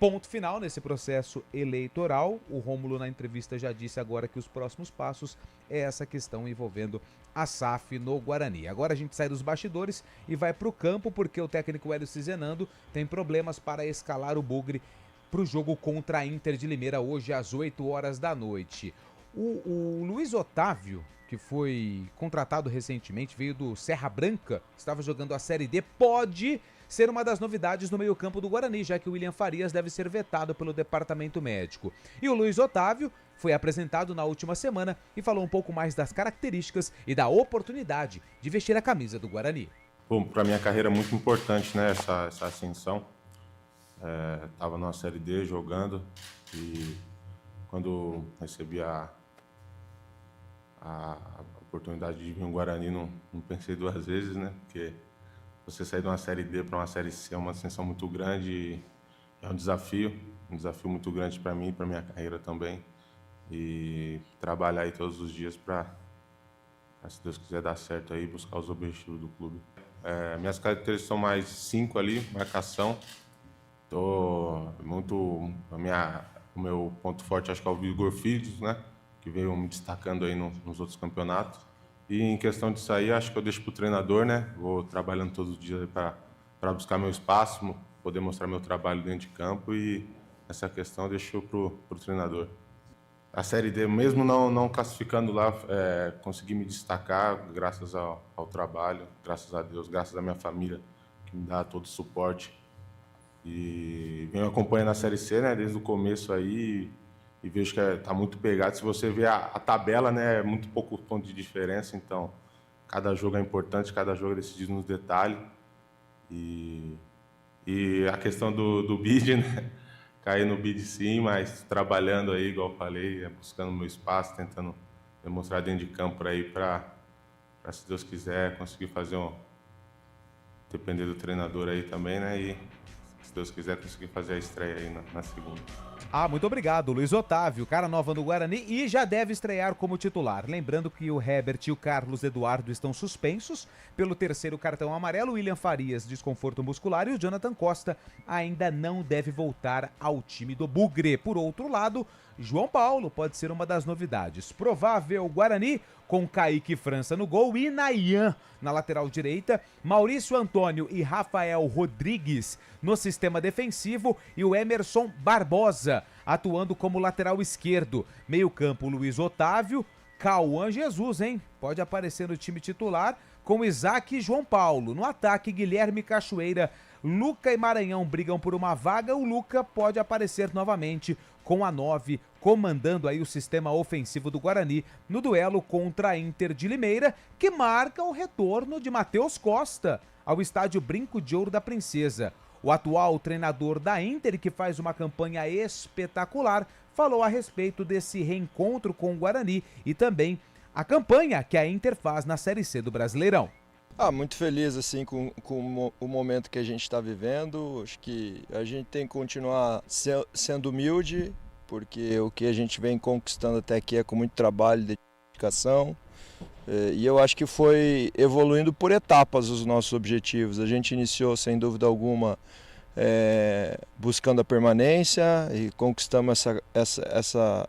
ponto final nesse processo eleitoral. O Rômulo, na entrevista, já disse agora que os próximos passos é essa questão envolvendo a SAF no Guarani. Agora a gente sai dos bastidores e vai para o campo, porque o técnico Hélio Cizenando tem problemas para escalar o Bugre para o jogo contra a Inter de Limeira hoje às 8 horas da noite. O Luiz Otávio, que foi contratado recentemente, veio do Serra Branca, estava jogando a Série D, pode ser uma das novidades no meio-campo do Guarani, já que o William Farias deve ser vetado pelo departamento médico. E o Luiz Otávio foi apresentado na última semana e falou um pouco mais das características e da oportunidade de vestir a camisa do Guarani. Bom, para minha carreira é muito importante, né, essa ascensão. Estava na Série D jogando e quando recebi a oportunidade de vir ao Guarani, não pensei duas vezes, né? Porque você sair de uma Série D para uma Série C é uma ascensão muito grande e é um desafio muito grande para mim e para minha carreira também. E trabalhar aí todos os dias para, se Deus quiser, dar certo aí e buscar os objetivos do clube. Minhas características são mais 5 ali, marcação. O meu ponto forte acho que é o Vigor Físicos, né? Que veio me destacando aí nos outros campeonatos. E em questão de sair, acho que eu deixo para o treinador, né? Vou trabalhando todos os dias para buscar meu espaço, poder mostrar meu trabalho dentro de campo e essa questão eu deixo para o treinador. A Série D, mesmo não classificando lá, consegui me destacar graças ao trabalho, graças a Deus, graças à minha família, que me dá todo o suporte. E venho acompanhando a Série C, né? Desde o começo aí. E vejo que está muito pegado. Se você ver a tabela, né, é muito pouco ponto de diferença, então cada jogo é importante, cada jogo é decidido nos detalhes. E a questão do bid, né, cair no bid sim, mas trabalhando aí, igual eu falei, buscando meu espaço, tentando demonstrar dentro de campo aí para, se Deus quiser, conseguir fazer depender do treinador aí também, né, e se Deus quiser, conseguir fazer a estreia aí na segunda. Muito obrigado, Luiz Otávio, cara nova no Guarani e já deve estrear como titular. Lembrando que o Herbert e o Carlos Eduardo estão suspensos pelo terceiro cartão amarelo, o William Farias, desconforto muscular, e o Jonathan Costa ainda não deve voltar ao time do Bugre. Por outro lado, João Paulo pode ser uma das novidades. Provável Guarani com Kaique França no gol e Nayan na lateral direita, Maurício Antônio e Rafael Rodrigues no sistema defensivo e o Emerson Barbosa atuando como lateral esquerdo. Meio campo, Luiz Otávio, Cauã Jesus, hein? Pode aparecer no time titular com Isaac e João Paulo. No ataque, Guilherme Cachoeira, Luca e Maranhão brigam por uma vaga. O Luca pode aparecer novamente com a 9, comandando aí o sistema ofensivo do Guarani no duelo contra a Inter de Limeira, que marca o retorno de Matheus Costa ao estádio Brinco de Ouro da Princesa. O atual treinador da Inter, que faz uma campanha espetacular, falou a respeito desse reencontro com o Guarani e também a campanha que a Inter faz na Série C do Brasileirão. Muito feliz assim com o momento que a gente está vivendo. Acho que a gente tem que continuar sendo humilde, porque o que a gente vem conquistando até aqui é com muito trabalho e dedicação. E eu acho que foi evoluindo por etapas os nossos objetivos. A gente iniciou, sem dúvida alguma, buscando a permanência e conquistamos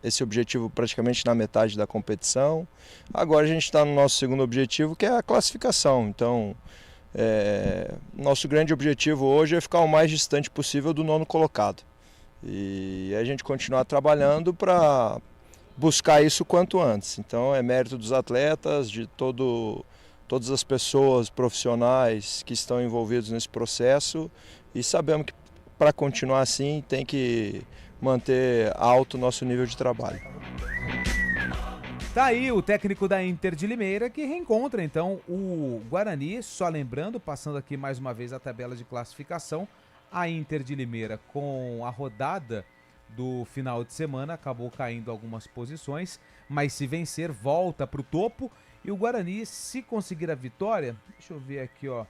esse objetivo praticamente na metade da competição. Agora a gente está no nosso segundo objetivo, que é a classificação. Então, nosso grande objetivo hoje é ficar o mais distante possível do 9º colocado. E a gente continuar trabalhando para buscar isso quanto antes. Então é mérito dos atletas, de todas as pessoas profissionais que estão envolvidos nesse processo, e sabemos que para continuar assim tem que manter alto o nosso nível de trabalho. Tá aí o técnico da Inter de Limeira, que reencontra então o Guarani. Só lembrando, passando aqui mais uma vez a tabela de classificação, a Inter de Limeira, com a rodada do final de semana, acabou caindo algumas posições, mas se vencer, volta para o topo. E o Guarani, se conseguir a vitória, deixa eu ver aqui, ó.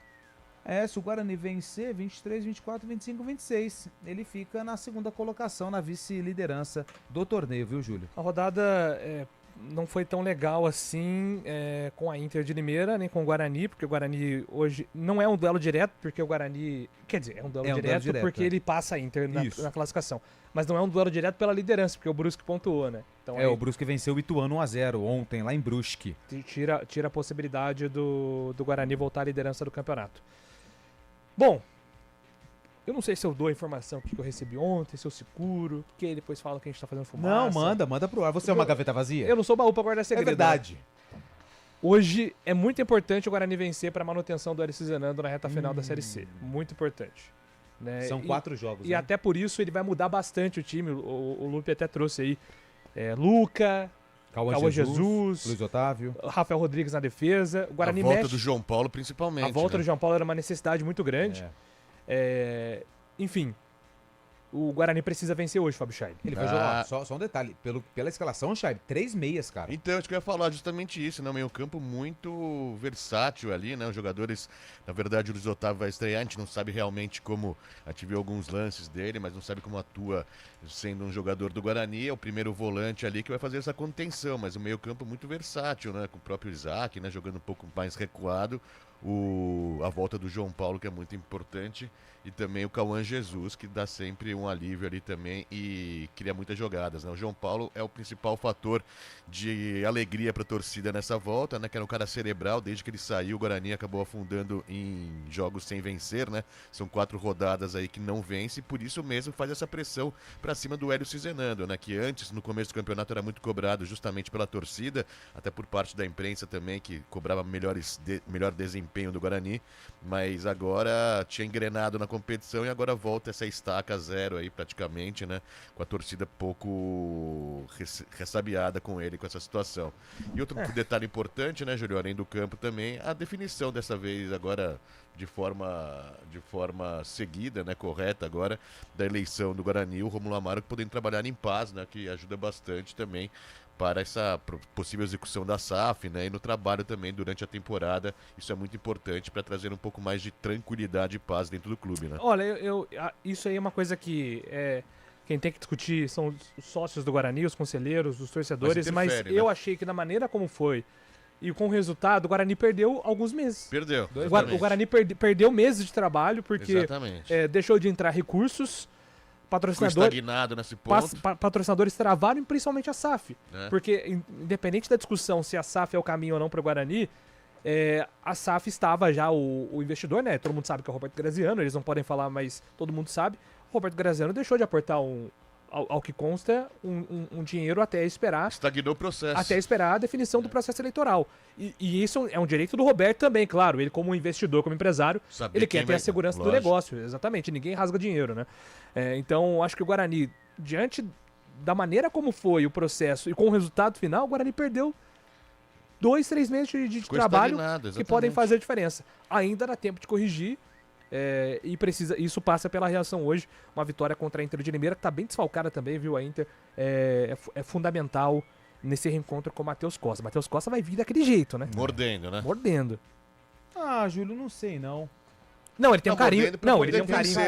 Se o Guarani vencer, 23, 24, 25, 26, ele fica na segunda colocação, na vice-liderança do torneio, viu, Júlio? A rodada não foi tão legal assim com a Inter de Limeira, nem com o Guarani, porque o Guarani hoje não é um duelo direto, porque o Guarani, quer dizer, é um duelo direto porque ele passa a Inter na classificação. Mas não é um duelo direto pela liderança, porque o Brusque pontuou, né? Então, o Brusque venceu o Ituano 1-0 ontem, lá em Brusque. Tira a possibilidade do Guarani voltar à liderança do campeonato. Bom, Eu não sei se eu dou a informação que eu recebi ontem, se eu seguro, porque aí depois falam que a gente tá fazendo fumaça. Não, manda pro ar. Você é uma gaveta vazia? Eu não sou baú pra guardar segredo. É verdade. Né? Hoje é muito importante o Guarani vencer para a manutenção do Hélio Cizenando na reta final da Série C. Muito importante. Né? São 4 jogos. E né? até por isso ele vai mudar bastante o time. O Lupe até trouxe aí Luca, Cauã Jesus, Luiz Otávio, Rafael Rodrigues na defesa. O Guarani a volta mexe. do João Paulo, principalmente. A volta né? do João Paulo era uma necessidade muito grande. Enfim, o Guarani precisa vencer hoje, Fábio Scheib. Ele vai jogar. Só um detalhe. Pela escalação, Scheib, 3 meias, cara. Então, acho que eu ia falar justamente isso, né? Um meio-campo muito versátil ali, né? Os jogadores, na verdade, o Luiz Otávio vai estrear, a gente não sabe realmente como. A gente viu alguns lances dele, mas não sabe como atua sendo um jogador do Guarani. É o primeiro volante ali que vai fazer essa contenção, mas o meio-campo muito versátil, né? Com o próprio Isaac, né? Jogando um pouco mais recuado. A volta do João Paulo, que é muito importante, e também o Cauã Jesus, que dá sempre um alívio ali também e cria muitas jogadas, né? O João Paulo é o principal fator de alegria para a torcida nessa volta, né? Que era um cara cerebral, desde que ele saiu, o Guarani acabou afundando em jogos sem vencer, né? São 4 rodadas aí que não vence, e por isso mesmo faz essa pressão para cima do Hélio Cizenando, né? Que antes, no começo do campeonato, era muito cobrado justamente pela torcida, até por parte da imprensa também, que cobrava melhor desempenho do Guarani, mas agora tinha engrenado na competição e agora volta essa estaca zero aí praticamente, né? Com a torcida pouco ressabiada com ele, com essa situação. E outro detalhe importante, né, Júlio, além do campo também, a definição dessa vez agora de forma seguida, né, correta agora, da eleição do Guarani, o Rômulo Amaro podendo trabalhar em paz, né, que ajuda bastante também para essa possível execução da SAF, né, e no trabalho também durante a temporada. Isso é muito importante para trazer um pouco mais de tranquilidade e paz dentro do clube, né? Olha, isso aí é uma coisa que quem tem que discutir são os sócios do Guarani, os conselheiros, os torcedores, mas eu achei que da maneira como foi e com o resultado, o Guarani perdeu alguns meses. Perdeu. O Guarani perdeu meses de trabalho porque deixou de entrar recursos. Estagnado nesse ponto. Patrocinadores travaram, principalmente a SAF. Porque, independente da discussão se a SAF é o caminho ou não para o Guarani, a SAF estava já, o investidor, né? Todo mundo sabe que é o Roberto Graziano, eles não podem falar, mas todo mundo sabe. O Roberto Graziano deixou de aportar ao que consta, um dinheiro até esperar. Estagnou o processo. Até esperar a definição do processo eleitoral. E isso é um direito do Roberto também, claro. Ele, como investidor, como empresário, ele quer ter a segurança do negócio. Exatamente. Ninguém rasga dinheiro, né? Então, acho que o Guarani, diante da maneira como foi o processo e com o resultado final, o Guarani perdeu 2, 3 meses de trabalho que podem fazer a diferença. Ainda dá tempo de corrigir. Isso passa pela reação hoje. Uma vitória contra a Inter de Limeira, que está bem desfalcada também, viu? A Inter é fundamental nesse reencontro com o Matheus Costa. Matheus Costa vai vir daquele jeito, né? Mordendo, né? Mordendo. Ah, Júlio, não sei não. Não, ele tem um carinho. Não, ele tem um carinho.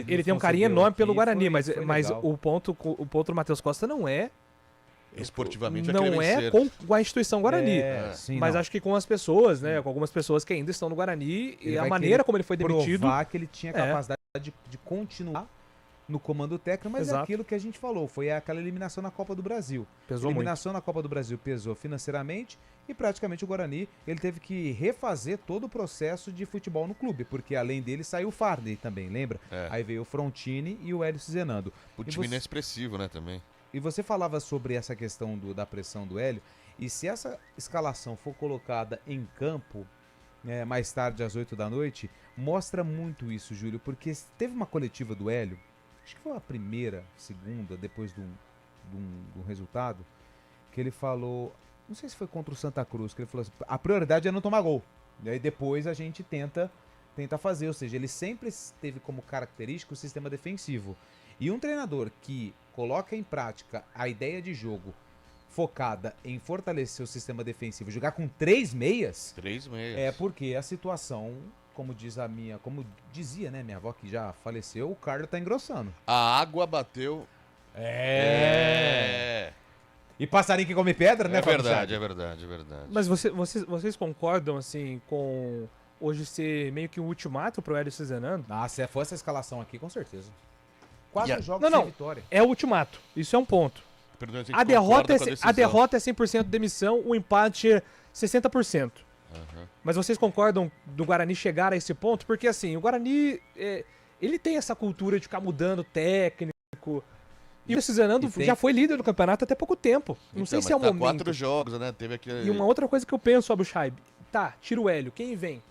Ele tem um carinho enorme pelo Guarani, mas o ponto do Matheus Costa não é. Esportivamente não é com a instituição Guarani, sim, mas acho que com as pessoas, né, com algumas pessoas que ainda estão no Guarani, e a maneira como ele foi demitido, provar que ele tinha capacidade de continuar no comando técnico, mas é aquilo que a gente falou, foi aquela eliminação na Copa do Brasil. Pesou eliminação na Copa do Brasil pesou financeiramente e praticamente o Guarani ele teve que refazer todo o processo de futebol no clube, porque além dele saiu o Farney também, lembra? Aí veio o Frontini e o Hélio Cizenando. O time inexpressivo, né, também. E você falava sobre essa questão da pressão do Hélio, e se essa escalação for colocada em campo mais tarde às 8 da noite, mostra muito isso, Júlio, porque teve uma coletiva do Hélio, acho que foi a primeira, segunda, depois do resultado, que ele falou, não sei se foi contra o Santa Cruz, que ele falou assim, a prioridade é não tomar gol, e aí depois a gente tenta fazer, ou seja, ele sempre teve como característica o sistema defensivo. E um treinador que coloca em prática a ideia de jogo focada em fortalecer o sistema defensivo, jogar com 3 meias, é porque a situação, como dizia, né, minha avó que já faleceu, o Carlos tá engrossando. A água bateu. E passarinho que come pedra, né, É verdade. Mas vocês concordam, assim, com hoje ser meio que um ultimato pro Hélio Cizenando? Ah, se for essa escalação aqui, com certeza. 4 jogos sem vitória. É o ultimato. Isso é um ponto. A derrota é 100% demissão, o empate é 60%. Mas vocês concordam do Guarani chegar a esse ponto? Porque assim, o Guarani, ele tem essa cultura de ficar mudando técnico. E o Zenando já foi líder do campeonato até pouco tempo. Não sei se é o momento. 4 jogos, né? Teve aquele... E uma outra coisa que eu penso, Abuchaib. Tá, tira o Hélio. Quem vem?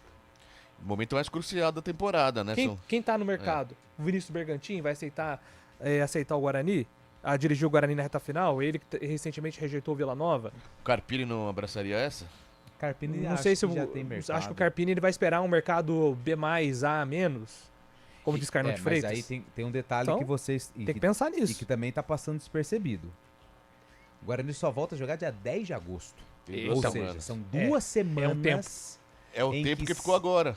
O momento mais crucial da temporada, né? Quem tá no mercado? O Vinícius Bergantin vai aceitar o Guarani? A dirigir o Guarani na reta final? Ele que recentemente rejeitou o Vila Nova? O Carpini não abraçaria essa? Carpini não sei se já tem mercado. Acho que o Carpini ele vai esperar um mercado B+, A-, como diz Carnot Freitas. Mas aí tem um detalhe então, que vocês... Tem que pensar nisso. E que também tá passando despercebido. O Guarani só volta a jogar dia 10 de agosto. Ou seja, são 2 semanas... É o tempo que ficou agora.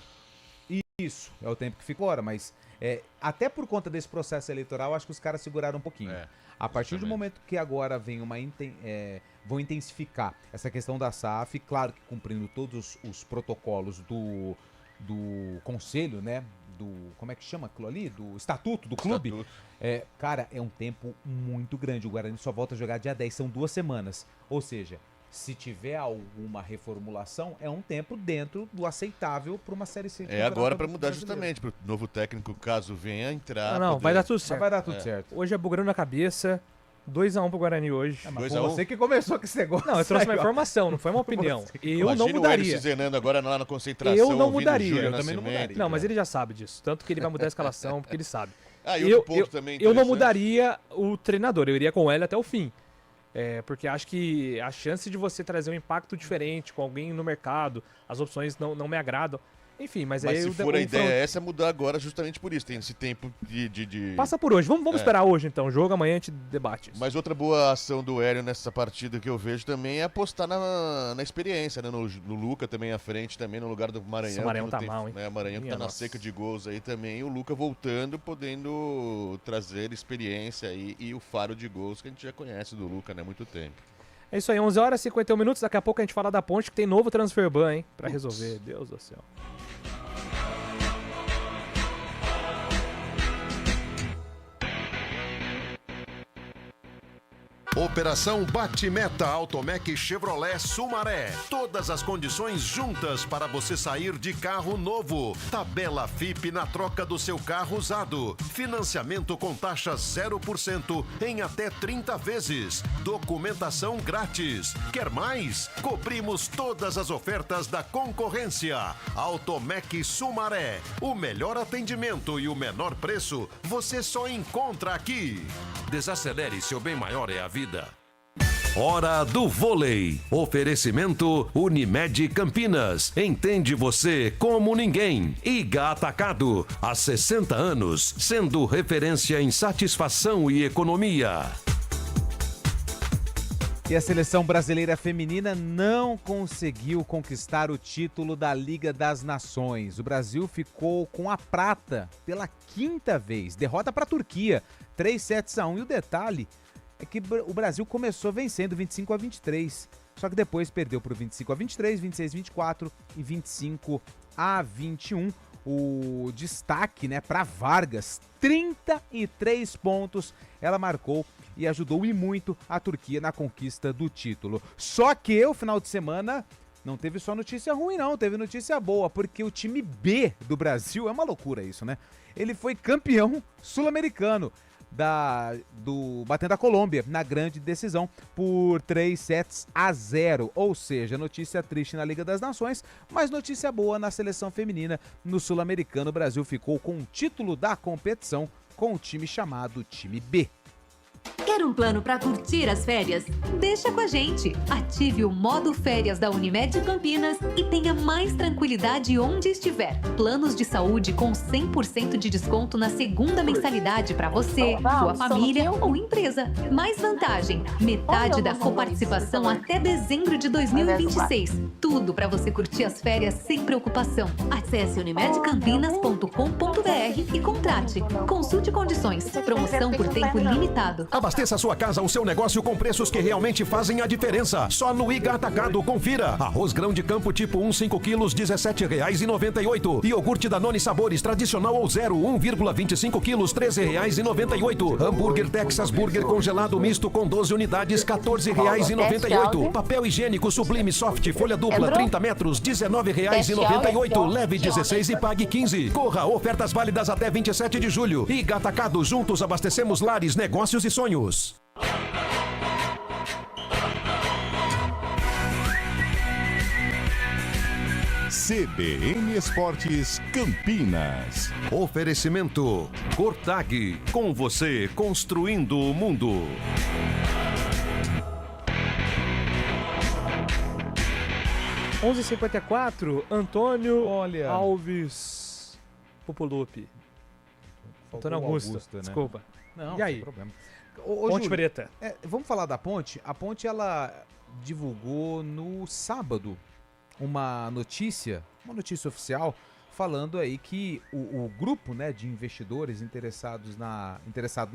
Isso, é o tempo que ficou agora, mas até por conta desse processo eleitoral, acho que os caras seguraram um pouquinho. A partir do momento que agora vem vão intensificar essa questão da SAF, claro que cumprindo todos os protocolos do conselho, né? Como é que chama aquilo ali? Do estatuto do clube. Cara, é um tempo muito grande. O Guarani só volta a jogar dia 10, são 2 semanas. Ou seja, se tiver alguma reformulação, é um tempo dentro do aceitável para uma Série C. Agora para mudar justamente, para o novo técnico, caso venha entrar. Vai dar tudo certo. Vai dar tudo certo. Hoje é bugrão na cabeça. 2-1 pro Guarani hoje. Mas você que começou com esse negócio. Não, eu trouxe uma informação, não foi uma opinião. Eu não mudaria. Imagina o Zenando agora lá na concentração. Eu não mudaria. Eu também não mudaria. Não, mas ele já sabe disso. Tanto que ele vai mudar a escalação, porque ele sabe. E outro ponto também eu não mudaria o treinador, eu iria com ele até o fim. Porque acho que a chance de você trazer um impacto diferente com alguém no mercado, as opções não me agradam. Enfim, mas aí... se for a ideia essa, é mudar agora justamente por isso. Tem esse tempo de... Passa por hoje. Vamos esperar hoje, então. O jogo, amanhã a gente debate isso. Mas outra boa ação do Hélio nessa partida que eu vejo também é apostar na experiência, né? No Luca também à frente, também no lugar do Maranhão. O Maranhão tá mal, hein? O Maranhão que tá na seca de gols aí também. E o Luca voltando, podendo trazer experiência aí e o faro de gols que a gente já conhece do Luca, né? Há muito tempo. É isso aí, 11 horas e 51 minutos. Daqui a pouco a gente fala da Ponte, que tem novo transfer ban, hein? Pra resolver. Deus do céu. Operação Bate-Meta Automec Chevrolet Sumaré. Todas as condições juntas para você sair de carro novo. Tabela FIP na troca do seu carro usado. Financiamento com taxa 0% em até 30 vezes. Documentação grátis. Quer mais? Cobrimos todas as ofertas da concorrência. Automec Sumaré. O melhor atendimento e o menor preço você só encontra aqui. Desacelere, seu bem maior é a vida. Hora do vôlei. Oferecimento Unimed Campinas. Entende você como ninguém. Iga Atacado. Há 60 anos, sendo referência em satisfação e economia. E a seleção brasileira feminina não conseguiu conquistar o título da Liga das Nações. O Brasil ficou com a prata pela 5ª vez. Derrota para a Turquia, 3-1. E o detalhe é que o Brasil começou vencendo 25-23. Só que depois perdeu por 25-23, 26-24 e 25-21. O destaque, né, para Vargas, 33 pontos ela marcou e ajudou e muito a Turquia na conquista do título. Só que o final de semana não teve só notícia ruim não, teve notícia boa, porque o time B do Brasil, é uma loucura isso, né? Ele foi campeão sul-americano batendo a Colômbia na grande decisão por 3-0. Ou seja, notícia triste na Liga das Nações, mas notícia boa na seleção feminina. No sul-americano, o Brasil ficou com o título da competição com o time chamado Time B. Quer um plano para curtir as férias? Deixa com a gente! Ative o modo férias da Unimed Campinas e tenha mais tranquilidade onde estiver. Planos de saúde com 100% de desconto na segunda mensalidade para você, sua família ou empresa. Mais vantagem, metade da coparticipação até dezembro de 2026. Tudo para você curtir as férias sem preocupação. Acesse unimedcampinas.com.br e contrate. Consulte condições. Promoção por tempo limitado. Abasteça sua casa ou seu negócio com preços que realmente fazem a diferença. Só no Iga Atacado, confira. Arroz grão de campo tipo 1, 5 quilos, R$ 17,98. Iogurte Danone Sabores tradicional ou 0, 1,25 quilos, R$ 13,98. Hambúrguer Texas Burger congelado misto com 12 unidades, R$ 14,98. Papel higiênico Sublime Soft folha dupla 30 metros, R$ 19,98. Leve 16 e pague 15. Corra, ofertas válidas até 27 de julho. Iga Atacado, juntos abastecemos lares, negócios e sonhos. CBN Esportes Campinas. Oferecimento Cortag, com você construindo o mundo. Onze 11h54, Antônio Alves Popolupi. Antônio Augusto, né? Desculpa. Não, e aí? Sem problema. Ponte Júlio, Preta. Vamos falar da Ponte? A Ponte, ela divulgou no sábado uma notícia oficial, falando aí que o grupo, né, de investidores interessado na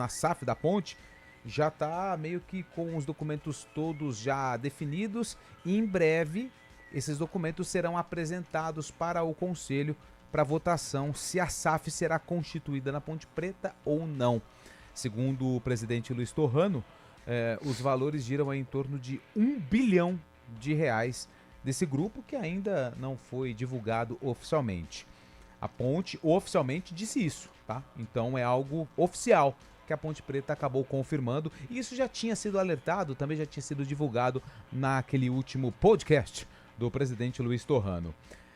SAF da Ponte já está meio que com os documentos todos já definidos e em breve esses documentos serão apresentados para o Conselho para votação se a SAF será constituída na Ponte Preta ou não. Segundo o presidente Luiz Torrano, os valores giram em torno de R$1 bilhão desse grupo que ainda não foi divulgado oficialmente. A Ponte oficialmente disse isso, tá? Então é algo oficial que a Ponte Preta acabou confirmando. E isso já tinha sido alertado, também já tinha sido divulgado naquele último podcast do presidente Luiz Torrano.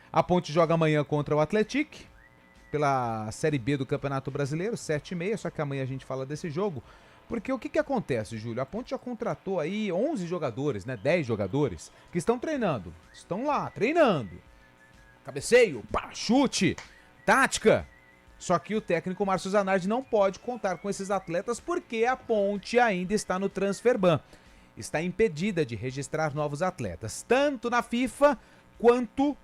A Ponte joga amanhã contra o Atlético pela Série B do Campeonato Brasileiro, 7h30, só que amanhã a gente fala desse jogo. Porque o que acontece, Júlio? A Ponte já contratou aí 11 jogadores, né? 10 jogadores que estão treinando. Estão lá, treinando. Cabeceio, chute, tática. Só que o técnico Márcio Zanardi não pode contar com esses atletas porque a Ponte ainda está no transfer ban. Está impedida de registrar novos atletas, tanto na FIFA quanto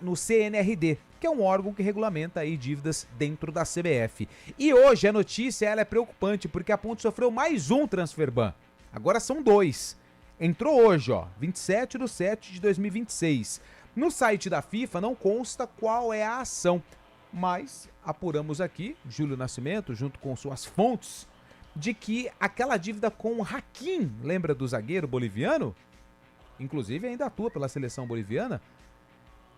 no CNRD, que é um órgão que regulamenta aí dívidas dentro da CBF. E hoje a notícia ela é preocupante, porque a Ponte sofreu mais um transfer ban. Agora são 2. Entrou hoje, 27/7/2026. No site da FIFA não consta qual é a ação, mas apuramos aqui, Júlio Nascimento, junto com suas fontes, de que aquela dívida com o Hakim, lembra do zagueiro boliviano? Inclusive ainda atua pela seleção boliviana,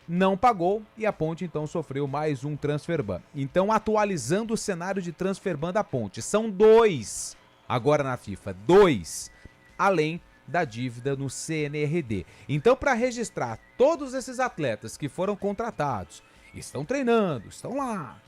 não pagou e a Ponte então sofreu mais um transfer ban. Então, atualizando o cenário de transfer ban da Ponte, são 2 agora na FIFA, 2, além da dívida no CNRD. Então, para registrar todos esses atletas que foram contratados, estão treinando, estão lá,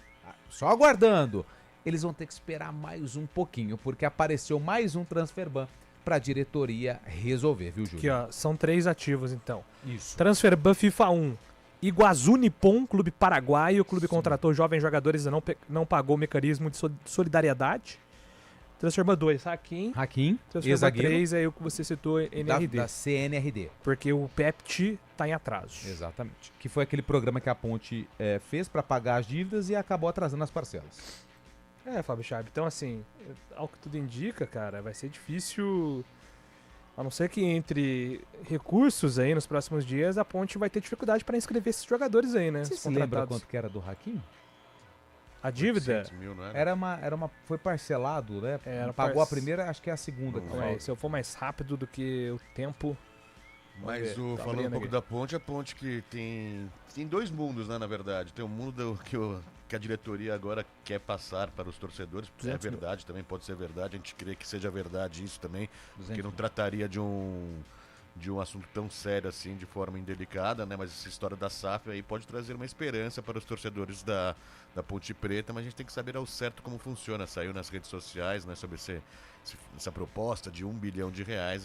só aguardando, eles vão ter que esperar mais um pouquinho, porque apareceu mais um transfer ban para a diretoria resolver, viu, Júlio? Aqui, são 3 ativos, então. Isso. Transfer ban FIFA 1. Iguaçu Nippon, clube paraguaio. O clube contratou jovens jogadores e não pagou o mecanismo de solidariedade. Transfer ban 2, Hakim. Transfer ban 3 é o que você citou, NRD. Da CNRD. Porque o PEPT está em atraso. Exatamente. Que foi aquele programa que a Ponte fez para pagar as dívidas e acabou atrasando as parcelas. Fábio Chab. Então, assim, ao que tudo indica, cara, vai ser difícil. A não ser que entre recursos aí nos próximos dias, a Ponte vai ter dificuldade para inscrever esses jogadores aí, né? Você se lembra quanto que era do Hakim? A dívida? 800 mil, não era? Era uma, foi parcelado, né? Pagou a primeira, acho que é a segunda. Se eu for mais rápido do que o tempo... Mas falando um pouco da Ponte, a Ponte que tem 2 mundos, né, na verdade. Tem um mundo que a diretoria agora quer passar para os torcedores, porque é verdade, também pode ser verdade, a gente crê que seja verdade isso também, porque não trataria de um assunto tão sério assim, de forma indelicada, né? Mas essa história da SAF aí pode trazer uma esperança para os torcedores da Ponte Preta, mas a gente tem que saber ao certo como funciona. Saiu nas redes sociais, né, sobre essa proposta de R$1 bilhão,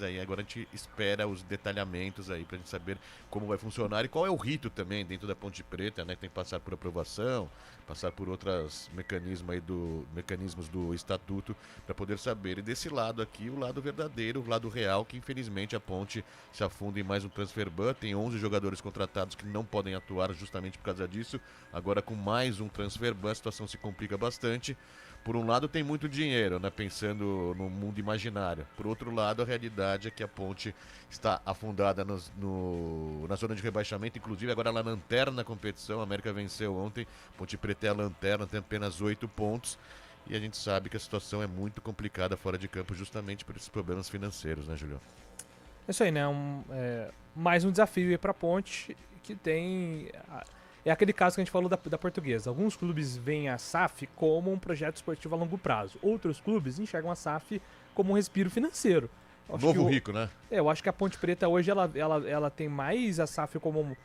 aí agora a gente espera os detalhamentos aí pra gente saber como vai funcionar e qual é o rito também dentro da Ponte Preta, né? Tem que passar por aprovação, passar por outros mecanismos do estatuto para poder saber. E desse lado aqui, o lado verdadeiro, o lado real, que infelizmente a Ponte se afunda em mais um transfer ban. Tem 11 jogadores contratados que não podem atuar justamente por causa disso. Agora com mais um transfer ban, a situação se complica bastante. Por um lado tem muito dinheiro, né, pensando no mundo imaginário. Por outro lado, a realidade é que a Ponte está afundada na zona de rebaixamento, inclusive agora na lanterna da competição. A América venceu ontem, Ponte Preta é a lanterna, tem apenas 8 pontos. E a gente sabe que a situação é muito complicada fora de campo justamente por esses problemas financeiros, né, Julio? É isso aí, né? Mais um desafio aí pra Ponte, que tem... É aquele caso que a gente falou da Portuguesa. Alguns clubes veem a SAF como um projeto esportivo a longo prazo. Outros clubes enxergam a SAF como um respiro financeiro. Novo rico, né? Eu acho que a Ponte Preta hoje ela tem mais a SAF como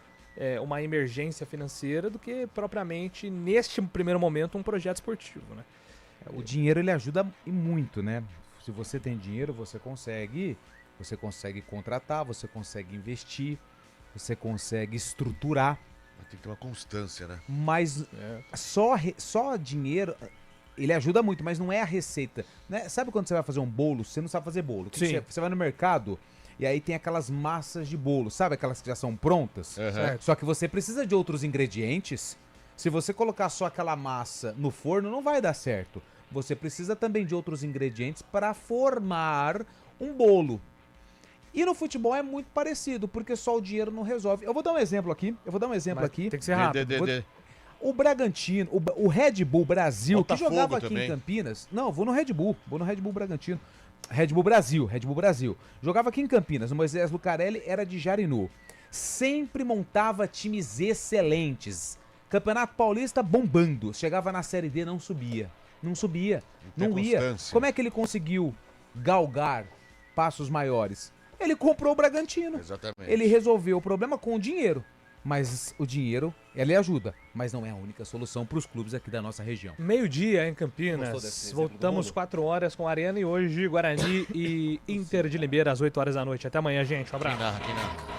uma emergência financeira do que propriamente, neste primeiro momento, um projeto esportivo, né? O dinheiro ele ajuda e muito, né? Se você tem dinheiro, você consegue contratar, você consegue investir, você consegue estruturar. Mas tem que ter uma constância, né? Mas só dinheiro, ele ajuda muito, mas não é a receita. Né? Sabe quando você vai fazer um bolo, você não sabe fazer bolo. Você vai no mercado e aí tem aquelas massas de bolo, sabe aquelas que já são prontas? Uhum. Só que você precisa de outros ingredientes. Se você colocar só aquela massa no forno, não vai dar certo. Você precisa também de outros ingredientes para formar um bolo. E no futebol é muito parecido, porque só o dinheiro não resolve. Eu vou dar um exemplo aqui. Tem que ser rápido. O Bragantino, o Red Bull Brasil, Botafogo que jogava aqui também. em Campinas. Não, vou no Red Bull Bragantino. Red Bull Brasil. Jogava aqui em Campinas. O Moisés Lucarelli era de Jarinu. Sempre montava times excelentes. Campeonato Paulista bombando. Chegava na Série D, não subia. Não ia. Como é que ele conseguiu galgar passos maiores? Ele comprou o Bragantino. Exatamente. Ele resolveu o problema com o dinheiro. Mas o dinheiro, ele ajuda. Mas não é a única solução para os clubes aqui da nossa região. Meio-dia em Campinas. Voltamos 4 horas com a Arena e hoje Guarani e Inter de Limeira às 8 horas da noite. Até amanhã, gente. Um abraço. Aqui na